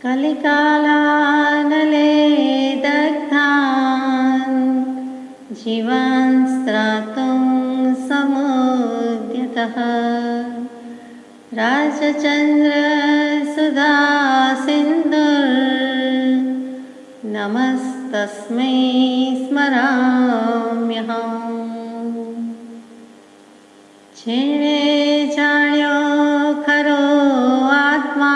कलिकालानले दग्धान् जीवान् स्त्रातुं समुद्यतः राजचन्द्रसुधा सिन्धुर्नमस्तस्मै स्मराम्यहम्। जेणे जाण्यो खरो आत्मा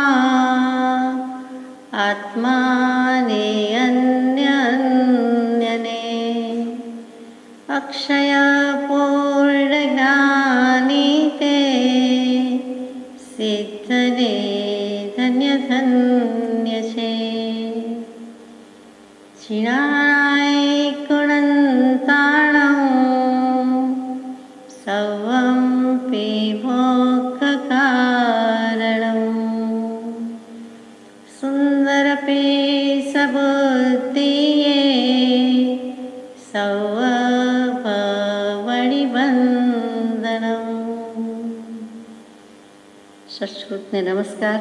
आत्माने अन्यन्यने अक्षय पूर्णज्ञानी ते सिद्धने धन्य धन्य छे। क्षीणाय गुणन्ताणं सर्वं मोक्षकारणम् सुन्दरपि सबुद्धिये सर्वभवनिबन्धनम्। સશ્રુતને નમસ્કાર,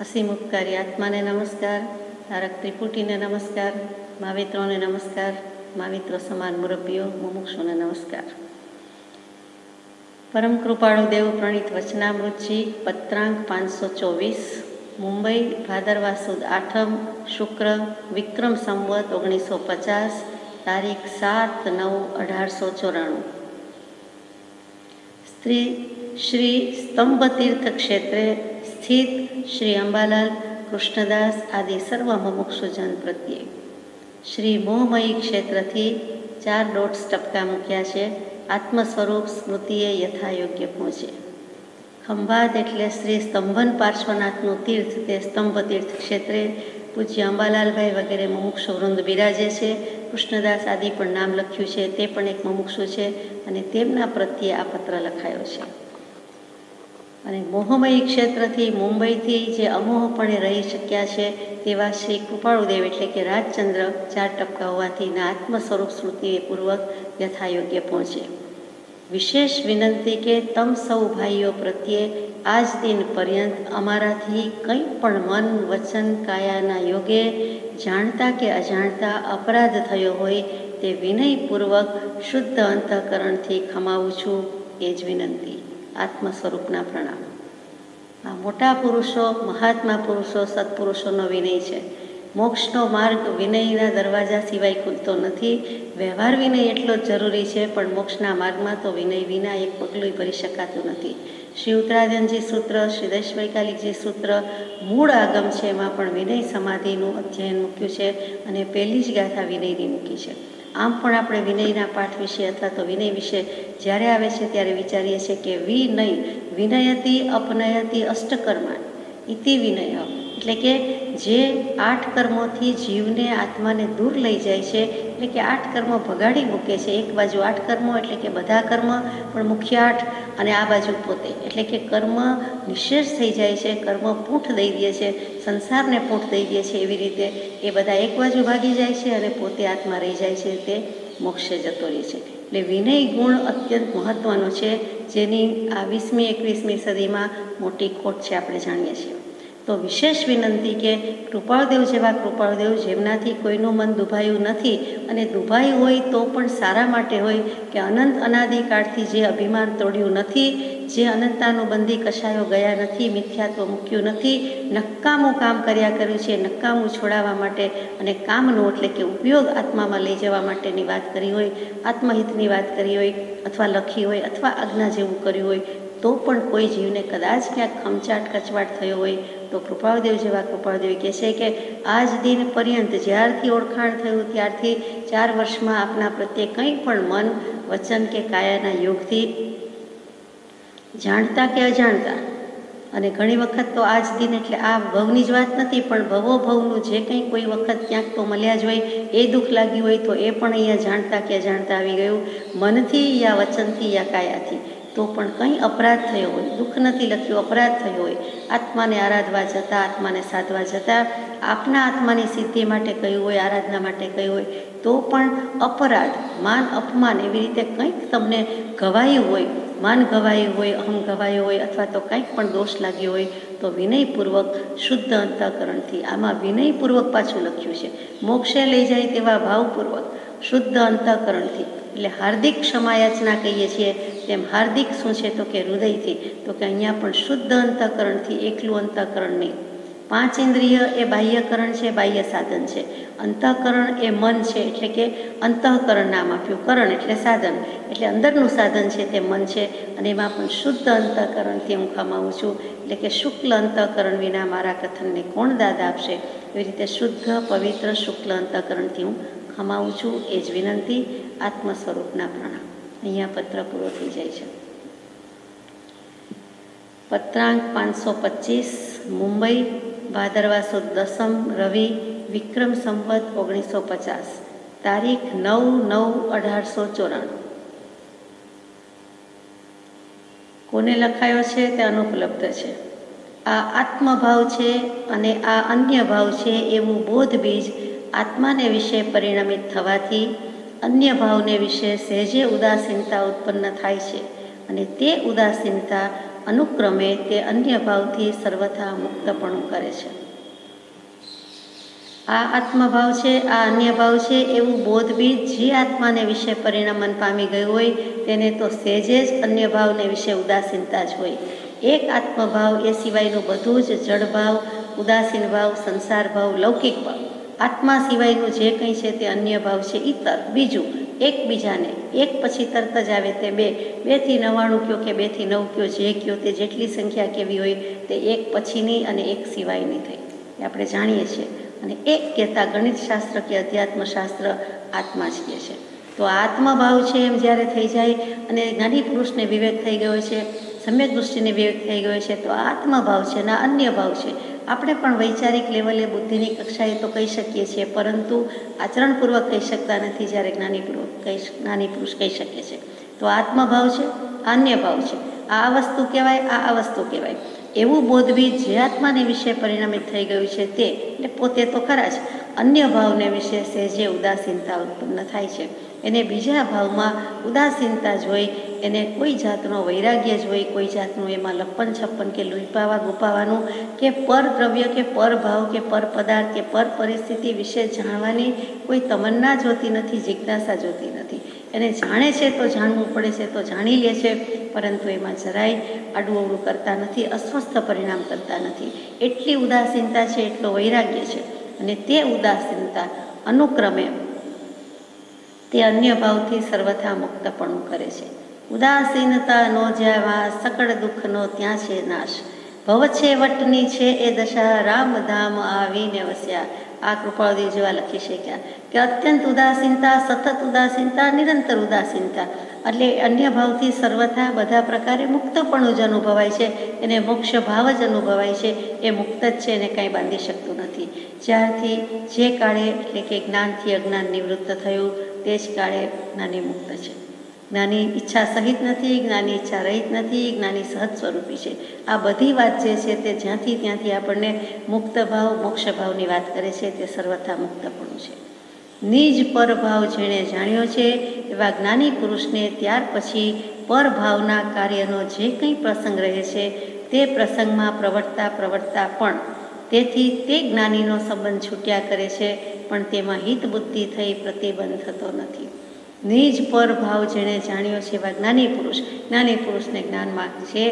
અસીમ ઉપકારી આત્માને નમસ્કાર, તારક ત્રિપુટીને નમસ્કાર, મહાવિત્રોને નમસ્કાર, મહાવિત્રો સમાન મુરબ્બીઓ મુમુક્ષુને નમસ્કાર. પરમ કૃપાળુ દેવ પ્રણીત વચનામૃતજી પત્રાંક 524 મુંબઈ ભાદરવા સુદ આઠમ શુક્ર વિક્રમ સંવત 1950 તારીખ 7/9/1894 શ્રી સ્તંભતીર્થ ક્ષેત્રે સ્થિત શ્રી અંબાલાલ કૃષ્ણદાસ આદિ સર્વ મુમુક્ષુજન પ્રત્યે શ્રી મોહમયી ક્ષેત્રથી 4 ડોટ્સ ટપકા મૂક્યા છે. આત્મ સ્વરૂપ સ્મૃતિએ યથાયોગ્ય પહોંચે. ખંભાત એટલે શ્રી સ્તંભન પાર્શ્વનાથનું તીર્થ, તે સ્તંભ તીર્થ ક્ષેત્રે પૂજ્ય અંબાલાલભાઈ વગેરે મુમુક્ષુ વૃંદ બિરાજે છે. કૃષ્ણદાસ આદિ પણ નામ લખ્યું છે, તે પણ એક મુમુક્ષુ છે અને તેમના પ્રત્યે આ પત્ર લખાયો છે. અને મોહમયી ક્ષેત્રથી મુંબઈથી જે અમોહપણે રહી શક્યા છે તેવા શ્રી કૃપાળુદેવ એટલે કે રાજચંદ્ર 4 ટપકા હોવાથી ના આત્મ સ્વરૂપ સ્મૃતિપૂર્વક યથાયોગ્ય પહોંચે. વિશેષ વિનંતી કે તમ સૌ ભાઈઓ પ્રત્યે આજ દિન પર્યંત અમારાથી કંઈ પણ મન વચન કાયાના યોગે જાણતા કે અજાણતા અપરાધ થયો હોય તે વિનયપૂર્વક શુદ્ધ અંતઃકરણથી ખમાવું છું. એ જ વિનંતી. આત્મ સ્વરૂપના પ્રણામ. આ મોટા પુરુષો, મહાત્મા પુરુષો, સત્પુરુષોનો વિનય છે. મોક્ષનો માર્ગ વિનયના દરવાજા સિવાય ખુલતો નથી. વ્યવહાર વિનય એટલો જ જરૂરી છે, પણ મોક્ષના માર્ગમાં તો વિનય વિના એક પગલું ભરી શકાતું નથી. શ્રી ઉત્તરાધનજી સૂત્ર, શ્રી દૈશવૈકાલિકજી સૂત્ર મૂળ આગમ છે, એમાં પણ વિનય સમાધિનું અધ્યયન મૂક્યું છે અને પહેલી જ ગાથા વિનયની મૂકી છે. આમ પણ આપણે વિનયના પાઠ વિશે અથવા તો વિનય વિશે જ્યારે આવે છે ત્યારે વિચારીએ છીએ કે વિનયતિ અપનયતિ અષ્ટકર્મા ઇતિ વિનય, એટલે કે જે 8 કર્મોથી જીવને આત્માને દૂર લઈ જાય છે, એટલે કે 8 કર્મો ભગાડી મૂકે છે. એક બાજુ 8 કર્મો એટલે કે બધા કર્મ, પણ મુખ્ય 8, અને આ બાજુ પોતે એટલે કે કર્મ નિશેષ થઈ જાય છે, કર્મ પૂંઠ દઈ દે છે, સંસારને પૂંઠ દઈ દે છે. એવી રીતે એ બધા એક બાજુ ભાગી જાય છે અને પોતે આત્મા રહી જાય છે, તે મોક્ષે જતો રહે છે. એટલે વિનય ગુણ અત્યંત મહત્વનો છે, જેની આ 20મી 21મી સદીમાં મોટી ખોટ છે, આપણે જાણીએ છીએ. તો વિશેષ વિનંતી કે કૃપાળુદેવ જેવા કૃપાળુદેવ જેમનાથી કોઈનું મન દુભાયું નથી, અને દુભાયું હોય તો પણ સારા માટે હોય કે અનંત અનાદિકાળથી જે અભિમાન તોડ્યું નથી, જે અનંતાનું બંધી કશાયો ગયા નથી, મિથ્યાત્વ મૂક્યું નથી, નક્કામું કામ કર્યા કર્યું છે, નક્કામું છોડાવવા માટે અને કામનું એટલે કે ઉપયોગ આત્મામાં લઈ જવા માટેની વાત કરી હોય, આત્મહિતની વાત કરી હોય, અથવા લખી હોય, અથવા આજ્ઞા જેવું કર્યું હોય, તો પણ કોઈ જીવને કદાચ ક્યાંક ખમચાટ કચવાટ થયો હોય તો કૃપાળુદેવ જેવા કૃપાળુદેવ કહે છે કે આજ દિન પર્યંત જ્યારથી ઓળખાણ થયું ત્યારથી 4 વર્ષમાં આપના પ્રત્યે કંઈ પણ મન વચન કે કાયાના યોગથી જાણતા કે અજાણતા, અને ઘણી વખત તો આજ દિન એટલે આ ભવની જ વાત નથી, પણ ભવો ભવનું જે કંઈ કોઈ વખત ક્યાંક તો મળ્યા જ હોય, એ દુઃખ લાગ્યું હોય તો એ પણ અહીંયા જાણતા કે અજાણતા આવી ગયું, મનથી યા વચનથી યા કાયાથી. તો પણ કંઈ અપરાધ થયો હોય, દુઃખ નથી લખ્યું, અપરાધ થયો હોય, આત્માને આરાધવા જતાં, આત્માને સાધવા જતાં, આપના આત્માની સિદ્ધિ માટે કહ્યું હોય, આરાધના માટે કહ્યું હોય, તો પણ અપરાધ, માન અપમાન એવી રીતે કંઈક તમને ઘવાયું હોય માન ગવાયું હોય, અહમ ગવાયો હોય અથવા તો કંઈક પણ દોષ લાગ્યો હોય તો વિનયપૂર્વક શુદ્ધ અંતઃકરણથી, આમાં વિનયપૂર્વક પાછું લખ્યું છે, મોક્ષે લઈ જાય તેવા ભાવપૂર્વક શુદ્ધ અંતઃકરણથી, એટલે હાર્દિક ક્ષમાયાચના કહીએ છીએ તેમ હાર્દિક શું છે તો કે હૃદયથી, તો કે અહીંયા પણ શુદ્ધ અંતઃકરણથી, એકલું અંતઃકરણ નહીં. 5 ઇન્દ્રિય એ બાહ્યકરણ છે, બાહ્ય સાધન છે. અંતઃકરણ એ મન છે, એટલે કે અંતઃકરણ નામ આપ્યું, કરણ એટલે સાધન, એટલે અંદરનું સાધન છે તે મન છે. અને એમાં પણ શુદ્ધ અંતઃકરણથી હું ખમાવું છું, એટલે કે શુક્લ અંતઃકરણ વિના મારા કથનને કોણ દાદ આપશે, એવી રીતે શુદ્ધ પવિત્ર શુક્લ અંતઃકરણથી હું ખમાવું છું. એ જ વિનંતી, આત્મ સ્વરૂપના પ્રણામ. અહીંયા પત્ર પૂરો થઈ જાય છે. પત્રાંક 525, મુંબઈ, ભાદરવા સુદ 10મ, રવિ, વિક્રમ સંવત 1950, તારીખ 9/9/1894. કોને લખાયો છે તે અનુપલબ્ધ છે. આ આત્મભાવ છે અને આ અન્ય ભાવ છે એવું બોધ બીજ આત્માને વિશે પરિણમિત થવાથી અન્ય ભાવને વિશે સહેજે ઉદાસીનતા ઉત્પન્ન થાય છે, અને તે ઉદાસીનતા અનુક્રમે તે અન્ય ભાવથી સર્વથા મુક્તપણું કરે છે. આ આત્મભાવ છે, આ અન્ય ભાવ છે એવું બોધબીજ જે આત્માને વિશે પરિણમન પામી ગયું હોય તેને તો સહેજે જ અન્ય ભાવને વિશે ઉદાસીનતા જ હોય. એક આત્મભાવ એ સિવાયનું બધું જ જડભાવ, ઉદાસીન ભાવ, સંસાર ભાવ, લૌકિક ભાવ, આત્મા સિવાયનું જે કંઈ છે તે અન્ય ભાવ છે, ઇતર, બીજું, એકબીજાને, એક પછી તરત જ આવે તે 2 થી 99 કયો કે 2 થી 9 કયો, જે કયો તે જેટલી સંખ્યા કેવી હોય તે એક પછીની અને એક સિવાયની થઈ, એ આપણે જાણીએ છીએ. અને એક કહેતા ગણિતશાસ્ત્ર કે અધ્યાત્મશાસ્ત્ર આત્મા જ કહે છે. તો આ આત્મભાવ છે એમ જ્યારે થઈ જાય અને જ્ઞાની પુરુષને વિવેક થઈ ગયો છે, સમ્યક દૃષ્ટિને વિવેક થઈ ગયો છે, તો આ આત્મભાવ છે ના અન્ય ભાવ છે. આપણે પણ વૈચારિક લેવલે બુદ્ધિની કક્ષાએ તો કહી શકીએ છીએ, પરંતુ આચરણપૂર્વક કહી શકતા નથી, જ્યારે જ્ઞાની પુરુષ કહી શકે છે. તો આત્મભાવ છે, અન્ય ભાવ છે, આ વસ્તુ કહેવાય, આ વસ્તુ કહેવાય, એવું બોધબીજ જે આત્માને વિશે પરિણમિત થઈ ગયું છે તે, એટલે પોતે તો ખરા જ, અન્ય ભાવને વિશે સહેજે ઉદાસીનતા ઉત્પન્ન થાય છે. એને બીજા ભાવમાં ઉદાસીનતા જ હોય, એને કોઈ જાતનો વૈરાગ્ય જ હોય, કોઈ જાતનું એમાં લપ્પન છપ્પન કે લૂંપાવા ગુપાવાનું કે પર દ્રવ્ય કે પર ભાવ કે પર પદાર્થ કે પર પરિસ્થિતિ વિશે જાણવાની કોઈ તમન્ના જોતી નથી, જિજ્ઞાસા જોતી નથી. એને જાણે છે તો જાણવું પડે છે તો જાણી લે છે, પરંતુ એમાં જરાય આડુંઅવળું કરતા નથી, અસ્વસ્થ પરિણામ કરતા નથી. એટલી ઉદાસીનતા છે, એટલો વૈરાગ્ય છે, અને તે ઉદાસીનતા અનુક્રમે તે અન્ય ભાવથી સર્વથા મુક્તપણું કરે છે. ઉદાસીનતા નો જ્યાં સકળ દુઃખનો ત્યાં છે નાશ, ભવ છે વટની છે એ દશા, રામધામ આવીને વસ્યા. આ કૃપાળદેવ જેવા લખી શક્યા કે અત્યંત ઉદાસીનતા, સતત ઉદાસીનતા, નિરંતર ઉદાસીનતા, એટલે અન્ય ભાવથી સર્વથા બધા પ્રકારે મુક્તપણું જ અનુભવાય છે, એને મોક્ષ ભાવ જ અનુભવાય છે. એ મુક્ત જ છે, એને કાંઈ બાંધી શકતું નથી. જ્યારથી જે કાળે એટલે કે જ્ઞાનથી અજ્ઞાન નિવૃત્ત થયું તે જ કાળે જ્ઞાની મુક્ત છે. જ્ઞાની ઈચ્છા સહિત નથી, જ્ઞાની ઈચ્છા રહિત નથી, જ્ઞાની સહજ સ્વરૂપી છે. આ બધી વાત જે છે તે જ્યાંથી ત્યાંથી આપણને મુક્ત ભાવ, મોક્ષ ભાવની વાત કરે છે, તે સર્વથા મુક્તપણું છે. નિજ પરભાવ જેણે જાણ્યો છે એવા જ્ઞાની પુરુષને ત્યાર પછી પરભાવના કાર્યનો જે કંઈ પ્રસંગ રહે છે તે પ્રસંગમાં પ્રવર્તતા પણ તેથી તે જ્ઞાનીનો સંબંધ છૂટ્યા કરે છે, પણ તેમાં હિત બુદ્ધિ થઈ પ્રતિબંધ થતો નથી. નિજ પર ભાવ જેણે જાણ્યો છે એવા જ્ઞાની પુરુષને જ્ઞાનમાં છે,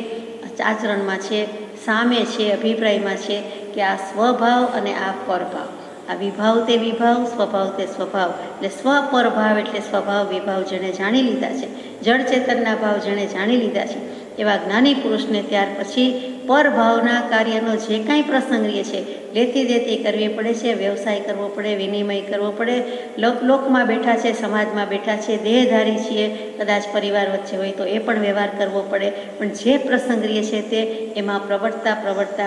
આચરણમાં છે, સામે છે, અભિપ્રાયમાં છે કે આ સ્વભાવ અને આ પરભાવ, આ વિભાવ તે વિભાવ, સ્વભાવ તે સ્વભાવ, એટલે સ્વપરભાવ એટલે સ્વભાવ વિભાવ જેણે જાણી લીધા છે, જળ ચેતનના ભાવ જેણે જાણી લીધા છે એવા જ્ઞાની પુરુષને ત્યાર પછી પરભાવના કાર્યનો જે કાંઈ પ્રસંગ રહે છે, લેતી દેતી કરવી પડે છે, વ્યવસાય કરવો પડે, વિનિમય કરવો પડે, લોકમાં બેઠા છે, સમાજમાં બેઠા છે, દેહધારી છીએ, કદાચ પરિવાર વચ્ચે હોય તો એ પણ વ્યવહાર કરવો પડે, પણ જે પ્રસંગ રહે છે તે એમાં પ્રવર્તતા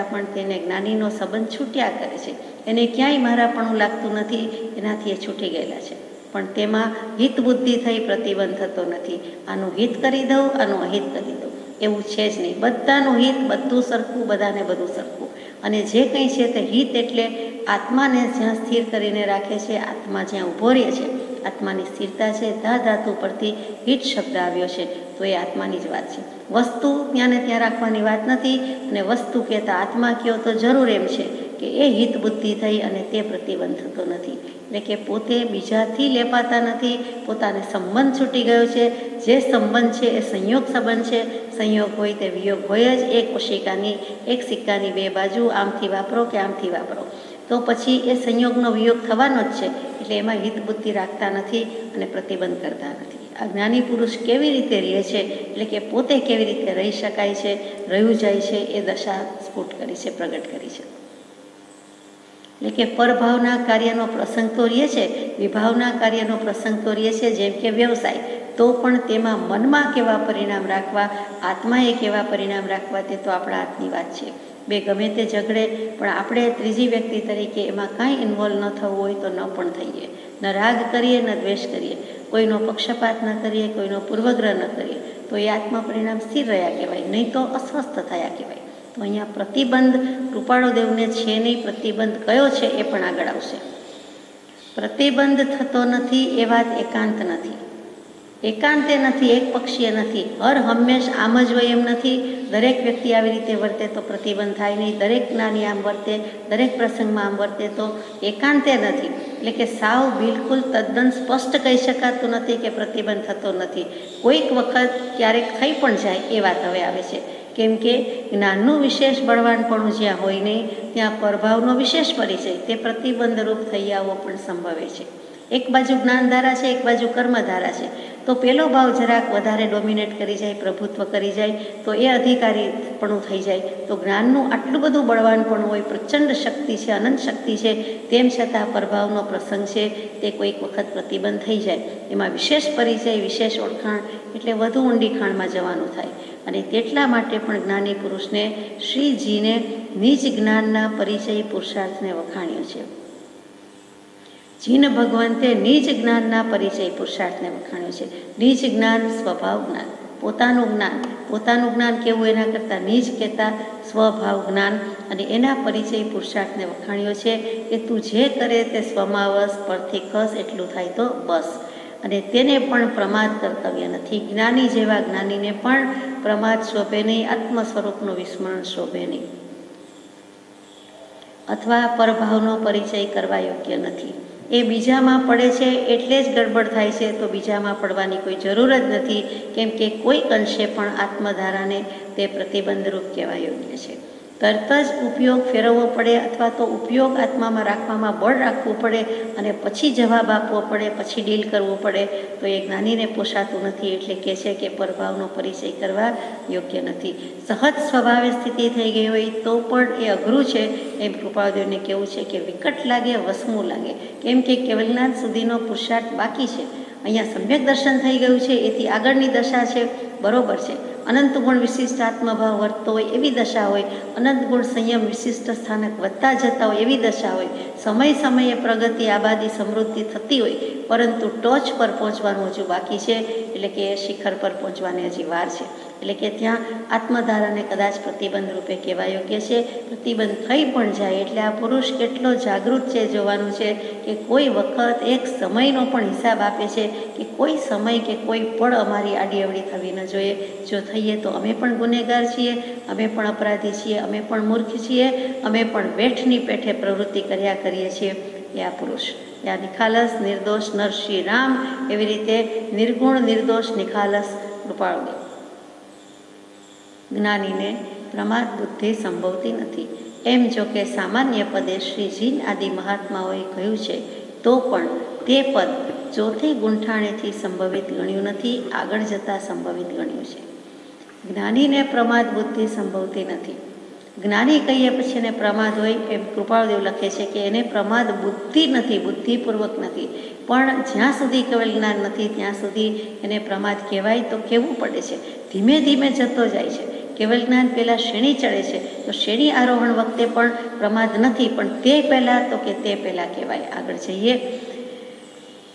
પણ તેને જ્ઞાનીનો સંબંધ છૂટ્યા કરે છે. એને ક્યાંય મારાપણું લાગતું નથી, એનાથી એ છૂટી ગયેલા છે, પણ તેમાં હિત બુદ્ધિ થઈ પ્રતિબંધ થતો નથી. આનું હિત કરી દઉં, આનું અહિત કરી દઉં, એવું છે જ નહીં. બધાનું હિત, બધું સરખું, બધાને બધું સરખું. અને જે કંઈ છે તે હિત એટલે આત્માને જ્યાં સ્થિર કરીને રાખે છે, આત્મા જ્યાં ઊભો રહે છે, આત્માની સ્થિરતા છે. ધા ધાતુ પરથી હિત શબ્દ આવ્યો છે, તો એ આત્માની જ વાત છે. વસ્તુ ત્યાંને ત્યાં રાખવાની વાત નથી. અને વસ્તુ કહેતા આત્મા કહો તો જરૂર એમ છે કે એ હિત બુદ્ધિ થઈ અને તે પ્રતિબંધ થતો નથી. એટલે કે પોતે બીજાથી લેપાતા નથી, પોતાને સંબંધ છૂટી ગયો છે. જે સંબંધ છે એ સંયોગ સંબંધ છે. સંયોગ હોય તે વિયોગ હોય જ. એક સિક્કાની બે બાજુ, આમથી વાપરો કે આમથી વાપરો, તો પછી એ સંયોગનો વિયોગ થવાનો જ છે. એટલે એમાં હિત બુદ્ધિ રાખતા નથી અને પ્રતિબંધ કરતા નથી. આ જ્ઞાની પુરુષ કેવી રીતે રહે છે, એટલે કે પોતે કેવી રીતે રહી શકાય છે, રહ્યું જાય છે, એ દશા સ્ફુટ કરી છે, પ્રગટ કરી છે. એટલે કે પરભાવના કાર્યનો પ્રસંગ તો રહે છે, વિભાવના કાર્યનો પ્રસંગ તો રહે છે. જેમ કે વ્યવસાય, તો પણ તેમાં મનમાં કેવા પરિણામ રાખવા, આત્માએ કેવા પરિણામ રાખવા, તે તો આપણા હાથની વાત છે. બે ગમે તે ઝઘડે, પણ આપણે ત્રીજી વ્યક્તિ તરીકે એમાં કાંઈ ઇન્વોલ્વ ન થવું હોય તો ન પણ થઈએ. ન રાગ કરીએ, ન દ્વેષ કરીએ, કોઈનો પક્ષપાત ન કરીએ, કોઈનો પૂર્વગ્રહ ન કરીએ, તો એ આત્મા પરિણામ સ્થિર રહ્યા કહેવાય, નહીં તો અસ્વસ્થ થયા કહેવાય. તો અહીંયા પ્રતિબંધ કૃપાળુદેવને છે નહીં. પ્રતિબંધ કયો છે એ પણ આગળ આવશે. પ્રતિબંધ થતો નથી એ વાત એકાંત નથી. એકાંતે નથી, એક પક્ષીય નથી. હર હંમેશ આમ જ હોય એમ નથી. દરેક વ્યક્તિ આવી રીતે વર્તે તો પ્રતિબંધ થાય નહીં. દરેક જ્ઞાની આમ વર્તે, દરેક પ્રસંગમાં આમ વર્તે તો એકાંતે નથી. એટલે કે સાવ બિલકુલ તદ્દન સ્પષ્ટ કહી શકાતું નથી કે પ્રતિબંધ થતો નથી. કોઈક વખત ક્યારેક થઈ પણ જાય એ વાત હવે આવે છે. કેમ કે જ્ઞાનનું વિશેષ બળવાનપણું જ્યાં હોય નહીં, ત્યાં પ્રભાવનો વિશેષ પરિચય તે પ્રતિબંધરૂપ થઈ આવવો પણ સંભવે છે. એક બાજુ જ્ઞાનધારા છે, એક બાજુ કર્મધારા છે. તો પેલો ભાવ જરાક વધારે ડોમિનેટ કરી જાય, પ્રભુત્વ કરી જાય, તો એ અધિકારીપણું થઈ જાય. તો જ્ઞાનનું આટલું બધું બળવાનપણું હોય, પ્રચંડ શક્તિ છે, અનંત શક્તિ છે, તેમ છતાં પ્રભાવનો પ્રસંગ છે, તે કોઈક વખત પ્રતિબંધ થઈ જાય. એમાં વિશેષ પરિચય, વિશેષ ઓળખાણ, એટલે વધુ ઊંડી ખાણમાં જવાનું થાય. અને તેટલા માટે પણ જ્ઞાની પુરુષને શ્રીજીને નિજ જ્ઞાનના પરિચય પુરુષાર્થને વખાણ્યો છે. જીન ભગવંતે નિજ જ્ઞાનના પરિચય પુરુષાર્થને વખાણ્યો છે. નિજ જ્ઞાન, સ્વભાવ જ્ઞાન, પોતાનું જ્ઞાન કેવું એના કરતાં નિજ કહેતા સ્વભાવ જ્ઞાન, અને એના પરિચય પુરુષાર્થને વખાણ્યો છે કે તું જે કરે તે સ્વમાવસ, પરથી ખસ એટલું થાય તો બસ. અને તેને પણ પ્રમાદ કર્તવ્ય નથી. જ્ઞાની જેવા જ્ઞાનીને પણ પ્રમાદ શોભે નહીં, આત્મ સ્વરૂપનું વિસ્મરણ શોભે નહીં, અથવા પરભાવનો પરિચય કરવા યોગ્ય નથી. એ બીજામાં પડે છે એટલે જ ગડબડ થાય છે, તો બીજામાં પડવાની કોઈ જરૂર જ નથી. કેમ કે કોઈક અંશે પણ આત્મધારાને તે પ્રતિબંધરૂપ કહેવા યોગ્ય છે. તરત જ ઉપયોગ ફેરવવો પડે, અથવા તો ઉપયોગ આત્મામાં રાખવામાં બળ રાખવું પડે અને પછી જવાબ આપવો પડે, પછી ડીલ કરવું પડે, તો એ જ્ઞાનીને પોષાતું નથી. એટલે કહે છે કે પરભાવનો પરિચય કરવા યોગ્ય નથી. સહજ સ્વભાવે સ્થિતિ થઈ ગઈ હોય તો પણ એ અઘરું છે. એમ કૃપાળુદેવને કહેવું છે કે વિકટ લાગે, વસમું લાગે. કેમ કે કેવલનાથ સુધીનો પુરુષાર્થ બાકી છે. અહીંયા સમ્યક દર્શન થઈ ગયું છે, એથી આગળની દશા છે, બરોબર છે. અનંત ગુણ વિશિષ્ટ આત્મભાવ વર્તતો હોય એવી દશા હોય, અનંત ગુણ સંયમ વિશિષ્ટ સ્થાનક વધતા જતા હોય એવી દશા હોય, સમય સમયે પ્રગતિ, આબાદી, સમૃદ્ધિ થતી હોય, પરંતુ ટોચ પર પહોંચવાનું હજુ બાકી છે. એટલે કે શિખર પર પહોંચવાની હજી વાર છે. એટલે કે ત્યાં આત્મધારાને કદાચ પ્રતિબંધ રૂપે કહેવા યોગ્ય છે. પ્રતિબંધ થઈ પણ જાય એટલે આ પુરુષ કેટલો જાગૃત છે જોવાનું છે કે કોઈ વખત એક સમયનો પણ હિસાબ આપે છે કે કોઈ સમય કે કોઈ પળ અમારી આડીઅવડી થવી ન જોઈએ. જો થઈએ તો અમે પણ ગુનેગાર છીએ, અમે પણ અપરાધી છીએ, અમે પણ મૂર્ખ છીએ, અમે પણ વેઠની પેઠે પ્રવૃત્તિ કર્યા કરીએ છીએ. એ આ પુરુષ, આ નિખાલસ નિર્દોષ નર શ્રી રામ, એવી રીતે નિર્ગુણ નિર્દોષ નિખાલસ કૃપાળુદેવ. જ્ઞાનીને પ્રમાદ બુદ્ધિ સંભવતી નથી. એમ જો કે સામાન્ય પદે શ્રીજીન આદિ મહાત્માઓએ કહ્યું છે, તો પણ તે પદ ચોથી ગુંઠાણેથી સંભવિત ગણ્યું નથી, આગળ જતાં સંભવિત ગણ્યું છે. જ્ઞાનીને પ્રમાદ બુદ્ધિ સંભવતી નથી. જ્ઞાની કહીએ પછી એને પ્રમાદ હોય, એમ કૃપાળુદેવ લખે છે કે એને પ્રમાદ બુદ્ધિ નથી, બુદ્ધિપૂર્વક નથી. પણ જ્યાં સુધી કેવલ જ્ઞાન નથી ત્યાં સુધી એને પ્રમાદ કહેવાય તો કહેવું પડે છે. ધીમે ધીમે જતો જાય છે. કેવલ જ્ઞાન પહેલાં શ્રેણી ચડે છે, તો શ્રેણી આરોહણ વખતે પણ પ્રમાદ નથી, પણ તે પહેલાં તો કે તે પહેલાં કહેવાય. આગળ જઈએ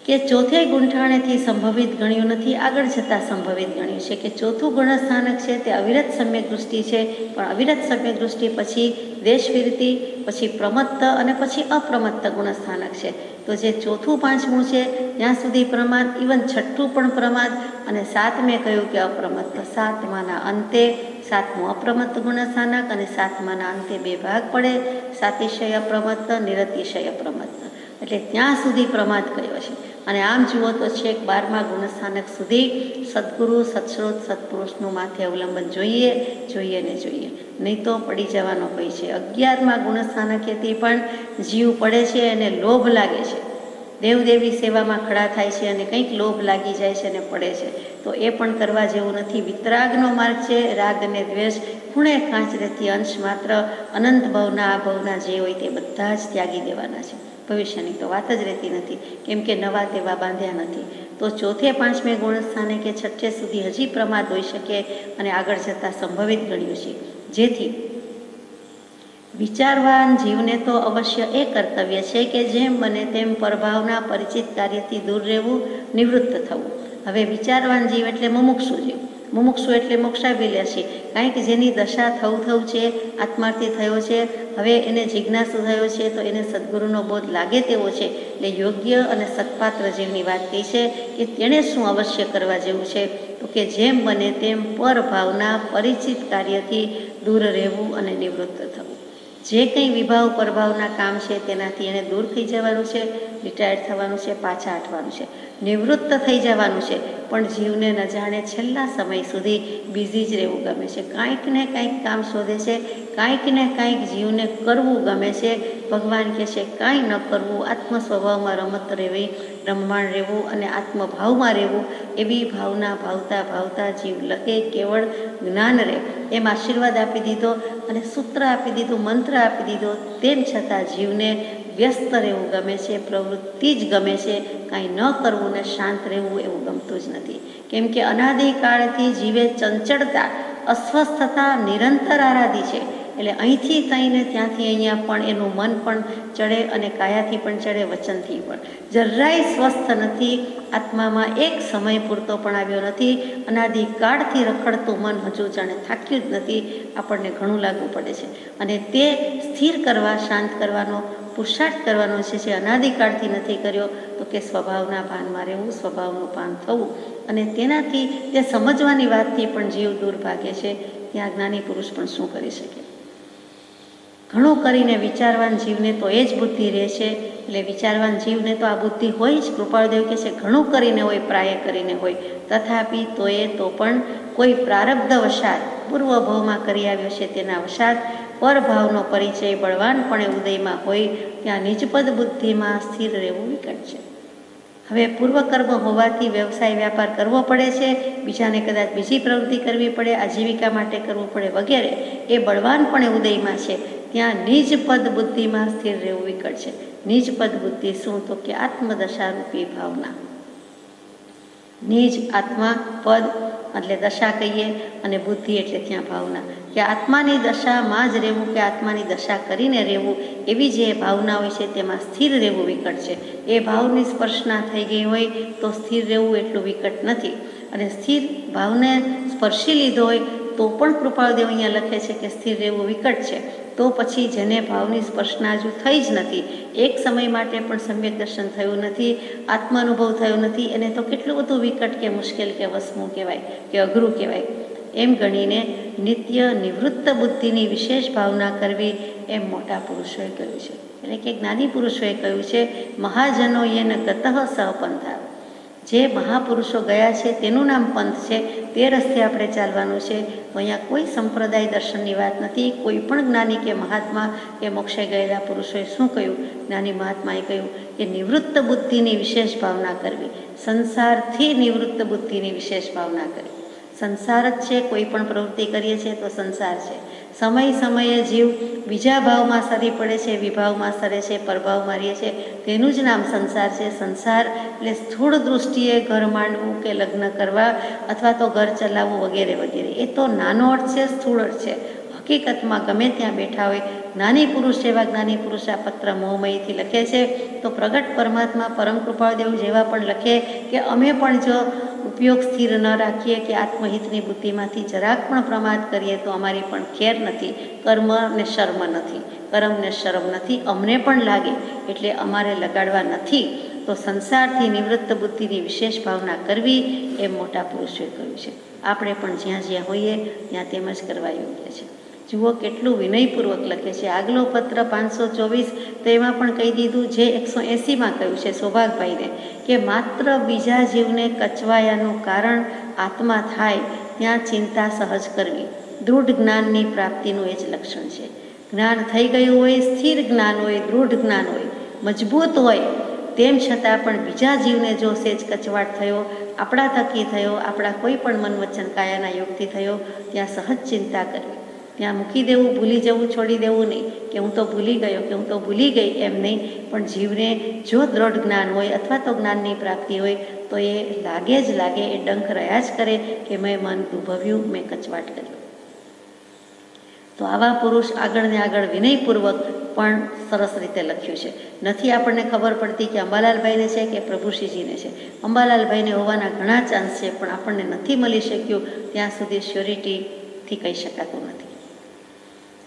કે ચોથે ગુંઠાણેથી સંભવિત ગણ્યું નથી, આગળ જતાં સંભવિત ગણ્યું છે કે ચોથું ગુણસ્થાનક છે તે અવિરત સમ્યક દૃષ્ટિ છે, પણ અવિરત સમ્યક દૃષ્ટિ પછી દેશવિરતિ, પછી પ્રમત્ત અને પછી અપ્રમત્ત ગુણસ્થાનક છે. તો જે ચોથું પાંચમું છે ત્યાં સુધી પ્રમાદ, ઇવન છઠ્ઠું પણ પ્રમાદ, અને સાતમે કહ્યું કે અપ્રમત્ત. સાતમાના અંતે સાતમું અપ્રમત્ત ગુણસ્થાનક અને સાતમાના અંતે બે ભાગ પડે, સાતિશય અપ્રમત્ત, નિરતિશય અપ્રમત્ત. એટલે ત્યાં સુધી પ્રમાદ કયો છે. અને આમ જુઓ તો છેક 12મા ગુણસ્થાનક સુધી સદગુરુ, સત્સ્રોત, સત્પુરુષનું માથે અવલંબન જોઈએ ને જોઈએ, નહીં તો પડી જવાનો ભય છે. 11મા ગુણસ્થાનકેથી પણ જીવ પડે છે અને લોભ લાગે છે, દેવદેવી સેવામાં ખડા થાય છે અને કંઈક લોભ લાગી જાય છે અને પડે છે. તો એ પણ કરવા જેવું નથી. વિતરાગનો માર્ગ છે. રાગ અને દ્વેષ ખૂણે ખાંચરેથી અંશ માત્ર અનંત ભવના આ ભવના જે હોય તે બધા જ ત્યાગી દેવાના છે. ભવિષ્યની તો વાત જ રહેતી નથી, કેમ કે નવા તેવા બાંધ્યા નથી. તો ચોથે પાંચમે ગુણસ્થાને કે છઠ્ઠે સુધી હજી પ્રમાદ હોઈ શકે અને આગળ જતાં સંભવિત ગણ્યું છે. જેથી વિચારવાન જીવને તો અવશ્ય એ કર્તવ્ય છે કે જેમ બને તેમ પરભાવના પરિચિત કાર્યથી દૂર રહેવું, નિવૃત્ત થવું. હવે વિચારવાન જીવ એટલે મુમુક્ષુ જીવ. મુમુક્ષુ એટલે મોક્ષાભિલાષી, કાંઈક જેની દશા થવું છે, આત્માર્થી થયો છે, હવે એને જિજ્ઞાસુ થયો છે, તો એને સદગુરુનો બોધ લાગે તેવો છે. એટલે યોગ્ય અને સત્પાત્ર જીવની વાત કહી છે કે તેણે શું અવશ્ય કરવા જેવું છે, તો કે જેમ બને તેમ પરભાવના પરિચિત કાર્યથી દૂર રહેવું અને નિવૃત્ત થવું. જે કંઈ વિભાવ પરભાવના કામ છે તેનાથી એને દૂર થઈ જવાનું છે, રિટાયર્ડ થવાનું છે, પાછા હટવાનું છે, નિવૃત્ત થઈ જવાનું છે. પણ જીવને ન જાણે છેલ્લા સમય સુધી બિઝી જ રહેવું ગમે છે. કાંઈક ને કાંઈક કામ શોધે છે, કાંઈક ને કાંઈક જીવને કરવું ગમે છે. ભગવાન કહે છે કાંઈ ન કરવું, આત્મ સ્વભાવમાં રમત રહેવી, રમમાણ રહેવું અને આત્મભાવમાં રહેવું. એવી ભાવના ભાવતા ભાવતા જીવ લખે, કેવળ જ્ઞાન રહે એમ આશીર્વાદ આપી દીધો અને સૂત્ર આપી દીધું, મંત્ર આપી દીધો. તેમ છતાં જીવને વ્યસ્ત રહેવું ગમે છે, પ્રવૃત્તિ જ ગમે છે. કાંઈ ન કરવું ને શાંત રહેવું એવું ગમતું જ નથી. કેમ કે અનાદિકાળથી જીવે ચંચળતા, અસ્વસ્થતા નિરંતર આરાધી છે. એટલે અહીંથી થઈને ત્યાંથી અહીંયા પણ એનું મન પણ ચડે અને કાયાથી પણ ચડે, વચનથી પણ. જરાય સ્વસ્થ નથી. આત્મામાં એક સમય પૂરતો પણ આવ્યો નથી. અનાદિકાળથી રખડતું મન હજુ જાણે થાક્યું જ નથી. આપણને ઘણું લાગવું પડે છે. અને તે સ્થિર કરવા, શાંત કરવાનો પુરુષાર્થ કરવાનો છે, જે અનાદિકાળથી નથી કર્યો. તો કે સ્વભાવના ભાનમાં રહેવું, સ્વભાવનું પાન થવું. અને તેનાથી તે સમજવાની વાતથી પણ જીવ દૂર ભાગે છે. ત્યાં જ્ઞાની પુરુષ પણ શું કરી શકે? ઘણું કરીને વિચારવાન જીવને તો એ જ બુદ્ધિ રહે છે. એટલે વિચારવાન જીવને તો આ બુદ્ધિ હોય જ. કૃપાળદેવ કહે છે ઘણું કરીને હોય, પ્રાય કરીને હોય. તથાપિ તો પણ કોઈ પ્રારબ્ધ વશાત, પૂર્વ ભાવમાં કરી આવ્યો છે તેના વશાત પરભાવનો પરિચય બળવાનપણે ઉદયમાં હોય, ત્યાં નિજપદ બુદ્ધિમાં સ્થિર રહેવું વિકટ છે. હવે પૂર્વકર્મ હોવાથી વ્યવસાય વ્યાપાર કરવો પડે છે, બીજાને કદાચ બીજી પ્રવૃત્તિ કરવી પડે, આજીવિકા માટે કરવું પડે વગેરે. એ બળવાનપણે ઉદયમાં છે, ત્યાં નિજપદ બુદ્ધિમાં સ્થિર રહેવું વિકટ છે. નિજપદ બુદ્ધિ શું? તો કે આત્મદશારૂપી ભાવના. નિજ આત્મા, પદ એટલે દશા કહીએ, અને બુદ્ધિ એટલે ત્યાં ભાવના. કે આત્માની દશામાં જ રહેવું, કે આત્માની દશા કરીને રહેવું, એવી જે ભાવના હોય છે તેમાં સ્થિર રહેવું વિકટ છે. એ ભાવની સ્પર્શના થઈ ગઈ હોય તો સ્થિર રહેવું એટલું વિકટ નથી. અને સ્થિર ભાવને સ્પર્શી લીધો હોય તો પણ કૃપાળદેવ અહીંયા લખે છે કે સ્થિર રહેવું વિકટ છે. તો પછી જેને ભાવની સ્પર્શના હજુ થઈ જ નથી, એક સમય માટે પણ સમ્યક દર્શન થયું નથી, આત્માનુભવ થયો નથી, એને તો કેટલું બધું વિકટ કે મુશ્કેલ કે વસમું કહેવાય કે અઘરું કહેવાય. એમ ગણીને નિત્ય નિવૃત્ત બુદ્ધિની વિશેષ ભાવના કરવી એમ મોટા પુરુષોએ કહ્યું છે. એટલે કે જ્ઞાની પુરુષોએ કહ્યું છે મહાજનો યેન ગતઃ સહપંથા. જે મહાપુરુષો ગયા છે તેનું નામ પંથ છે, તે રસ્તે આપણે ચાલવાનું છે. તો અહીંયા કોઈ સંપ્રદાય દર્શનની વાત નથી. કોઈ પણ જ્ઞાની કે મહાત્મા કે મોક્ષે ગયેલા પુરુષોએ શું કહ્યું? જ્ઞાની મહાત્માએ કહ્યું કે નિવૃત્ત બુદ્ધિની વિશેષ ભાવના કરવી, સંસારથી નિવૃત્ત બુદ્ધિની વિશેષ ભાવના કરવી. સંસાર જ છે, કોઈ પણ પ્રવૃત્તિ કરીએ છીએ તો સંસાર છે. સમય સમયે જીવ બીજા ભાવમાં સરી પડે છે, વિભાવમાં સરે છે, પરભાવમાં રહે છે, તેનું જ નામ સંસાર છે. સંસાર એટલે સ્થૂળ દૃષ્ટિએ ઘર માંડવું કે લગ્ન કરવા અથવા તો ઘર ચલાવવું વગેરે વગેરે. એ તો નાનો અર્થ છે, સ્થૂળ અર્થ છે. હકીકતમાં ગમે ત્યાં બેઠા હોય, જ્ઞાની પુરુષ જેવા જ્ઞાની પુરુષ આ પત્ર મોહમયીથી લખે છે, તો પ્રગટ પરમાત્મા પરમ કૃપાળદેવ જેવા પણ લખે કે અમે પણ જો ઉપયોગ સ્થિર ન રાખીએ કે આત્મહિતની બુદ્ધિમાંથી જરાક પણ પ્રમાદ કરીએ તો અમારી પણ ખેર નથી, કર્મ ને શર્મ નથી, કર્મ ને શરમ નથી, અમને પણ લાગે એટલે અમારે લગાડવા નથી. તો સંસારથી નિવૃત્ત બુદ્ધિની વિશેષ ભાવના કરવી એ મોટા પુરુષોએ કહ્યું છે. આપણે પણ જ્યાં જ્યાં હોઈએ ત્યાં તેમ જ કરવા યોગ્ય છે. જુઓ કેટલું વિનયપૂર્વક લખે છે. આગલો પત્ર 524, તો એમાં પણ કહી દીધું, જે 180માં કહ્યું છે સૌભાગભાઈને કે માત્ર બીજા જીવને કચવાયાનું કારણ આત્મા થાય ત્યાં ચિંતા સહજ કરવી. દૃઢ જ્ઞાનની પ્રાપ્તિનું એ જ લક્ષણ છે. જ્ઞાન થઈ ગયું હોય, સ્થિર જ્ઞાન હોય, દૃઢ જ્ઞાન હોય, મજબૂત હોય, તેમ છતાં પણ બીજા જીવને જો સેજ કચવાટ થયો, આપણા થકી થયો, આપણા કોઈ પણ મન વચન કાયાના યોગથી થયો, ત્યાં સહજ ચિંતા કરવી. ત્યાં મૂકી દેવું, ભૂલી જવું, છોડી દેવું નહીં કે હું તો ભૂલી ગયો કે હું તો ભૂલી ગઈ, એમ નહીં. પણ જીવને જો દ્રઢ જ્ઞાન હોય અથવા તો જ્ઞાનની પ્રાપ્તિ હોય તો એ લાગે જ લાગે, એ ડંખ રહ્યા જ કરે કે મેં મન દુભવ્યું, મેં કચવાટ કર્યો. તો આવા પુરુષ આગળ ને આગળ વિનયપૂર્વક પણ સરસ રીતે લખ્યું છે. નથી આપણને ખબર પડતી કે અંબાલાલભાઈને છે કે પ્રભુશ્રીજીને છે. અંબાલાલભાઈને હોવાના ઘણા ચાન્સ છે, પણ આપણને નથી મળી શક્યું ત્યાં સુધી શ્યોરિટીથી કહી શકાતું નથી.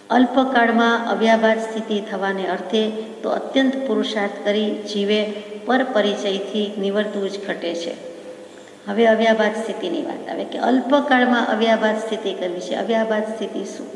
અલ્પકાળમાં અવ્યાભાત સ્થિતિ થવાને અર્થે તો અત્યંત પુરુષાર્થ કરી જીવે પર પરિચયથી નિવર્તવું જ ઘટે છે. હવે અવ્યાભાત સ્થિતિની વાત આવે કે અલ્પકાળમાં અવ્યાભાત સ્થિતિ કરવી છે. અવ્યાભાત સ્થિતિ શું?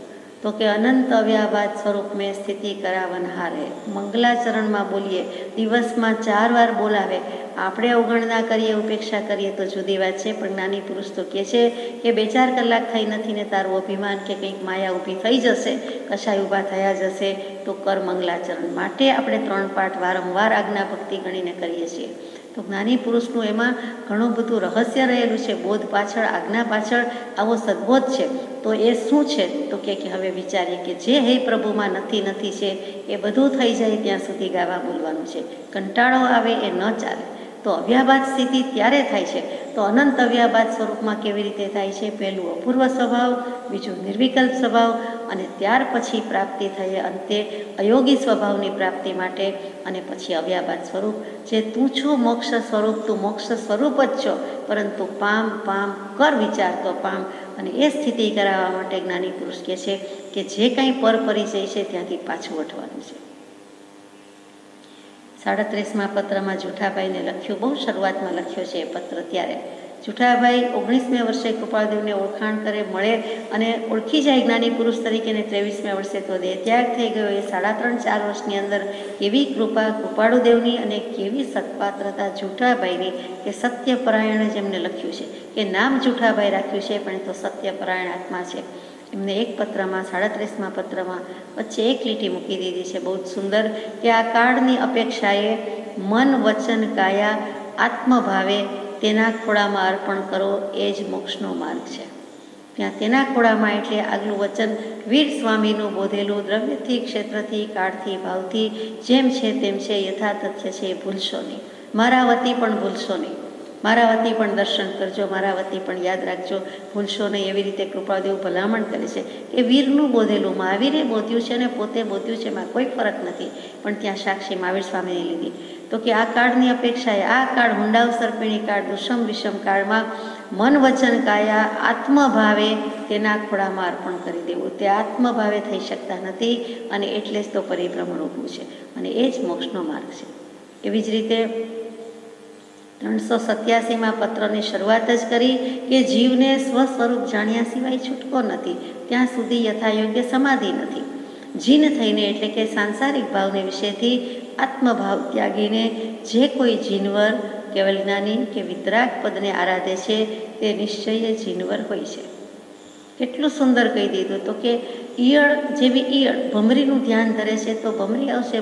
તો કે અનંત અવ્યાભાત સ્વરૂપ મેં સ્થિતિ કરાવન હારે. મંગલાચરણમાં બોલીએ, દિવસમાં 4 વાર બોલાવે, આપણે અવગણના કરીએ, ઉપેક્ષા કરીએ તો જુદી વાત છે, પણ જ્ઞાની પુરુષ તો કહે છે કે 2-4 કલાક થઈ નથી ને તારું અભિમાન કે કંઈક માયા ઊભી થઈ જશે, કશાય ઊભા થયા જશે તો કર મંગલાચરણ. માટે આપણે 3 પાઠ વારંવાર આજ્ઞા ભક્તિ ગણીને કરીએ છીએ. તો જ્ઞાની પુરુષનું એમાં ઘણું બધું રહસ્ય રહેલું છે. બોધ પાછળ, આજ્ઞા પાછળ આવો સદબોધ છે. તો એ શું છે? તો કે હવે વિચારીએ કે જે હે પ્રભુમાં નથી છે એ બધું થઈ જાય ત્યાં સુધી ગાવા બોલવાનું છે. કંટાળો આવે એ ન ચાલે. તો અવ્યાભાત સ્થિતિ ત્યારે થાય છે. તો અનંત અવ્યાભાત સ્વરૂપમાં કેવી રીતે થાય છે? પહેલું અપૂર્વ સ્વભાવ, બીજું નિર્વિકલ્પ સ્વભાવ, અને ત્યાર પછી પ્રાપ્તિ થઈ અંતે અયોગી સ્વભાવની પ્રાપ્તિ માટે, અને પછી અવ્યાભાત સ્વરૂપ. જે તું છો મોક્ષ સ્વરૂપ, તું મોક્ષ સ્વરૂપ જ છો, પરંતુ પામ કર વિચાર તો પામ. અને એ સ્થિતિ કરાવવા માટે જ્ઞાની પુરુષ કહે છે કે જે કંઈ પર પરિચય છે ત્યાંથી પાછું વળવાનું છે. 37મા પત્રમાં જુઠાભાઈને લખ્યું, બહુ શરૂઆતમાં લખ્યો છે એ પત્ર. ત્યારે જુઠાભાઈ 19મે વર્ષે કૃપાળદેવને ઓળખાણ કરે, મળે અને ઓળખી જાય જ્ઞાની પુરુષ તરીકે. ને 23મે વર્ષે તો દેહ ત્યાગ થઈ ગયો. એ 3.5-4 વર્ષની અંદર કેવી કૃપા કૃપાળુદેવની અને કેવી સત્પાત્રતા જુઠાભાઈની કે સત્યપરાયણે જેમને લખ્યું છે કે નામ જુઠાભાઈ રાખ્યું છે, પણ એ તો સત્યપરાયણ આત્મા છે. એમને એક પત્રમાં 37મા પત્રમાં વચ્ચે એક લીટી મૂકી દીધી છે બહુ જ સુંદર કે આ કાળની અપેક્ષાએ મન વચન કાયા આત્મભાવે તેના ખોળામાં અર્પણ કરો, એ જ મોક્ષનો માર્ગ છે. ત્યાં તેના ખોળામાં એટલે આગલું વચન વીર સ્વામીનું બોધેલું, દ્રવ્યથી, ક્ષેત્રથી, કાળથી, ભાવથી જેમ છે તેમ છે, યથાતથ્ય છે, એ ભૂલશો નહીં. મારા વતી પણ ભૂલશો નહીં. મારા વતી પણ દર્શન કરજો, મારા વતી પણ યાદ રાખજો, ભૂલશો નહીં. એવી રીતે કૃપાળદેવ ભલામણ કરે છે કે વીરનું બોધેલું, મહાવીરે બોધ્યું છે અને પોતે બોધ્યું છે, એમાં કોઈ ફરક નથી. પણ ત્યાં સાક્ષી મહાવીર સ્વામીને લીધી. તો કે આ કાળની અપેક્ષાએ, આ કાળ હુંડાવ સર્પિણી કાળ, દુષમ વિષમ કાળમાં મન વચન કાયા આત્મભાવે તેના ખોળામાં અર્પણ કરી દેવું. તે આત્મભાવે થઈ શકતા નથી, અને એટલે જ તો પરિભ્રમણ ઊભું છે, અને એ જ મોક્ષનો માર્ગ છે. એવી જ રીતે 387મા પત્રની શરૂઆત જ કરી કે જીવને સ્વસ્વરૂપ જાણ્યા સિવાય છૂટકો નથી, ત્યાં સુધી યથાયોગ્ય સમાધિ નથી. જીન થઈને એટલે કે સાંસારિક ભાવને વિશેથી આત્મભાવ ત્યાગીને જે કોઈ જીનવર કેવલ જ્ઞાની કે વિતરાગ પદને આરાધે છે તે નિશ્ચય જીનવર હોય છે. કેટલું સુંદર કહી દીધું. તો કે ઈયળ જેવી ઈયળ ભમરીનું ધ્યાન ધરે છે, તો ભમરી આવશે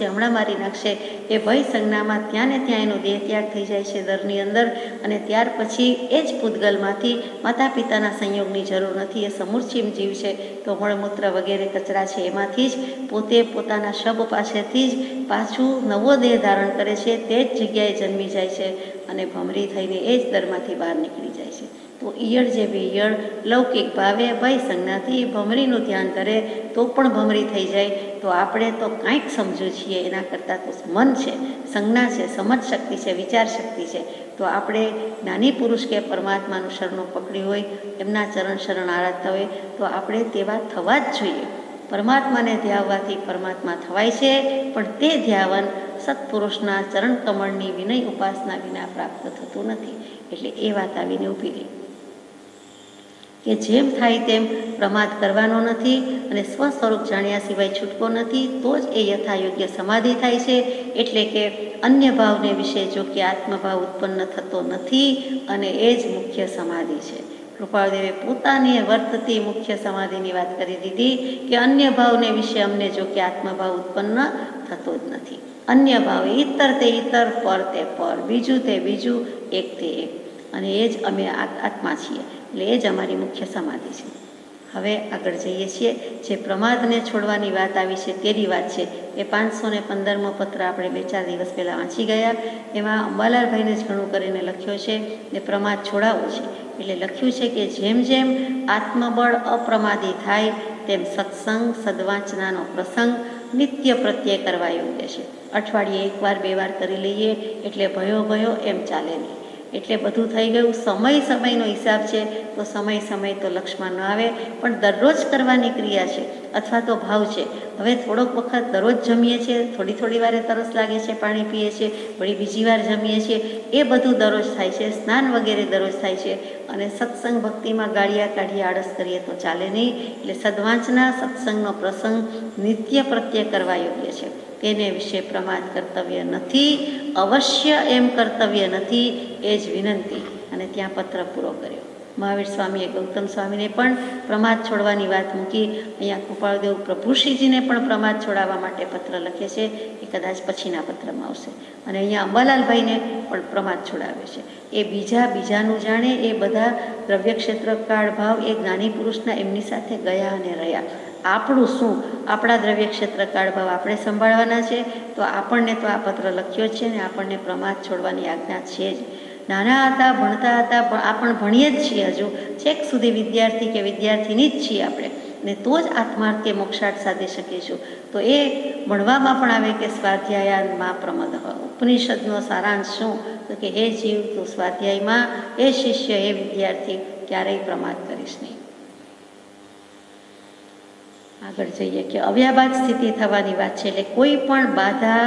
હમણાં મારી નાખશે, એ ભય સંજ્ઞામાં ત્યાં ને ત્યાં એનો દેહ ત્યાગ થઈ જાય છે દરની અંદર. અને ત્યાર પછી એ જ પૂતગલમાંથી માતા પિતાના સંયોગની જરૂર નથી. એ સમૂર્છિમ જીવ છે, તો મળમૂત્ર વગેરે કચરા છે એમાંથી જ પોતે પોતાના શબ પાસેથી જ પાછું નવો દેહ ધારણ કરે છે, તે જ જગ્યાએ જન્મી જાય છે, અને ભમરી થઈને એ જ દરમાંથી બહાર નીકળી જાય છે. તો તો ઈયળ જેવી ઈયળ લૌકિક ભાવે ભય સંજ્ઞાથી ભમરીનું ધ્યાન કરે તો પણ ભમરી થઈ જાય. તો આપણે તો કાંઈક સમજવું છીએ, એના કરતાં તો મન છે, સંજ્ઞા છે, સમજ શક્તિ છે, વિચાર શક્તિ છે. તો આપણે જ્ઞાની પુરુષ કે પરમાત્માનું શરણું પકડ્યું હોય, એમના ચરણ શરણ આરાધતા હોય, તો આપણે તેવા થવા જ જોઈએ. પરમાત્માને ધ્યાવવાથી પરમાત્મા થવાય છે, પણ તે ધ્યાવન સત્પુરુષના ચરણ કમળની વિનય ઉપાસના વિના પ્રાપ્ત થતું નથી. એટલે એ વાત આવીને ઊભી રહી કે જેમ થાય તેમ પ્રમાદ કરવાનો નથી અને સ્વ સ્વરૂપ જાણ્યા સિવાય છૂટકો નથી, તો જ એ યથાયોગ્ય સમાધિ થાય છે. એટલે કે અન્ય ભાવને વિશે જો કે આત્મભાવ ઉત્પન્ન થતો નથી, અને એ જ મુખ્ય સમાધિ છે. કૃપાળદેવે પોતાની વર્તતી મુખ્ય સમાધિની વાત કરી દીધી કે અન્ય ભાવને વિશે અમને જો કે આત્મભાવ ઉત્પન્ન થતો જ નથી. અન્ય ભાવ ઈતર તે ઈતર, પર તે પર, બીજું તે બીજું, એક તે એક, અને એ જ અમે આત્મા છીએ. એટલે એ જ અમારી મુખ્ય સમાધિ છે. હવે આગળ જઈએ છીએ. જે પ્રમાદને છોડવાની વાત આવી છે તેની વાત છે. એ 515મો પત્ર આપણે 2-4 દિવસ પહેલાં વાંચી ગયા. એમાં અંબાલાલભાઈને જ ઘણું કરીને લખ્યો છે ને પ્રમાદ છોડાવવો છે. એટલે લખ્યું છે કે જેમ જેમ આત્મબળ અપ્રમાદી થાય તેમ સત્સંગ સદવાંચનાનો પ્રસંગ નિત્ય પ્રત્યે કરવા યોગ્ય છે. અઠવાડિયે 1 વાર 2 વાર કરી લઈએ એટલે ભયો એમ ચાલે નહીં. એટલે બધું થઈ ગયું. સમયનો હિસાબ છે, તો સમય તો લક્ષમાં ન આવે, પણ દરરોજ કરવાની ક્રિયા છે અથવા તો ભાવ છે. હવે થોડોક વખત દરરોજ જમીએ છીએ, થોડી વારે તરસ લાગે છે, પાણી પીએ છીએ, વળી બીજી વાર જમીએ છીએ, એ બધું દરરોજ થાય છે. સ્નાન વગેરે દરરોજ થાય છે. અને સત્સંગ ભક્તિમાં ગાળિયા કાઢીએ આળસ કરીએ તો ચાલે નહીં. એટલે સદવાંચના સત્સંગનો પ્રસંગ નિત્ય પ્રત્યે કરવા યોગ્ય છે. તેને વિશે પ્રમાદ કર્તવ્ય નથી, અવશ્ય એમ કર્તવ્ય નથી, એ જ વિનંતી. અને ત્યાં પત્ર પૂરો કર્યો. મહાવીર સ્વામીએ ગૌતમ સ્વામીને પણ પ્રમાદ છોડવાની વાત મૂકી. અહીંયા કૃપાળદેવ પ્રભુશ્રીજીને પણ પ્રમાદ છોડાવવા માટે પત્ર લખે છે. એ કદાચ પછીના પત્રમાં આવશે. અને અહીંયા અંબાલાલભાઈને પણ પ્રમાદ છોડાવે છે. એ બીજાનું જાણે, એ બધા દ્રવ્યક્ષેત્ર કાળ ભાવ એ જ્ઞાની પુરુષના એમની સાથે ગયા અને રહ્યા. આપણું શું? આપણા દ્રવ્ય ક્ષેત્ર કાળ ભાવ આપણે સંભાળવાના છે. તો આપણને તો આ પત્ર લખ્યો છે ને આપણને પ્રમાદ છોડવાની આજ્ઞા છે જ. નાના હતા, ભણતા હતા, આપણે ભણીએ જ છીએ, હજુ છેક સુધી વિદ્યાર્થી કે વિદ્યાર્થીની જ છીએ આપણે, ને તો જ આત્માર્થ કે મોક્ષાર્થ સાધી શકીશું. તો એ ભણવામાં પણ આવે કે સ્વાધ્યાયામાં પ્રમદ. ઉપનિષદનો સારાંશ શું? તો કે હે જીવ, તું સ્વાધ્યાયમાં, હે શિષ્ય, હે વિદ્યાર્થી, ક્યારેય પ્રમાદ કરીશ નહીં. આગળ જઈએ કે અવ્યાબાદ સ્થિતિ થવાની વાત છે. એટલે કોઈ પણ બાધા,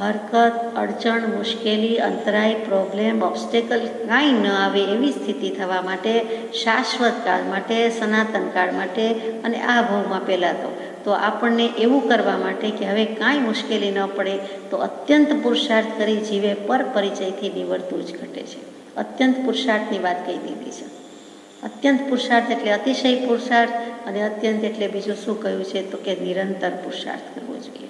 હરકત, અડચણ, મુશ્કેલી, અંતરાય, પ્રોબ્લેમ, ઓબ્સ્ટેકલ કાંઈ ન આવે એવી સ્થિતિ થવા માટે, શાશ્વત કાળ માટે, સનાતન કાળ માટે, અને આ ભાવમાં પહેલાં તો આપણને એવું કરવા માટે કે હવે કાંઈ મુશ્કેલી ન પડે, તો અત્યંત પુરુષાર્થ કરી જીવે પર પરિચયથી નિવડતું જ ઘટે છે. અત્યંત પુરુષાર્થની વાત કહી દીધી છે. અત્યંત પુરુષાર્થ એટલે અતિશય પુરુષાર્થ, અને અત્યંત એટલે બીજું શું કહ્યું છે? તો કે નિરંતર પુરુષાર્થ કરવો જોઈએ.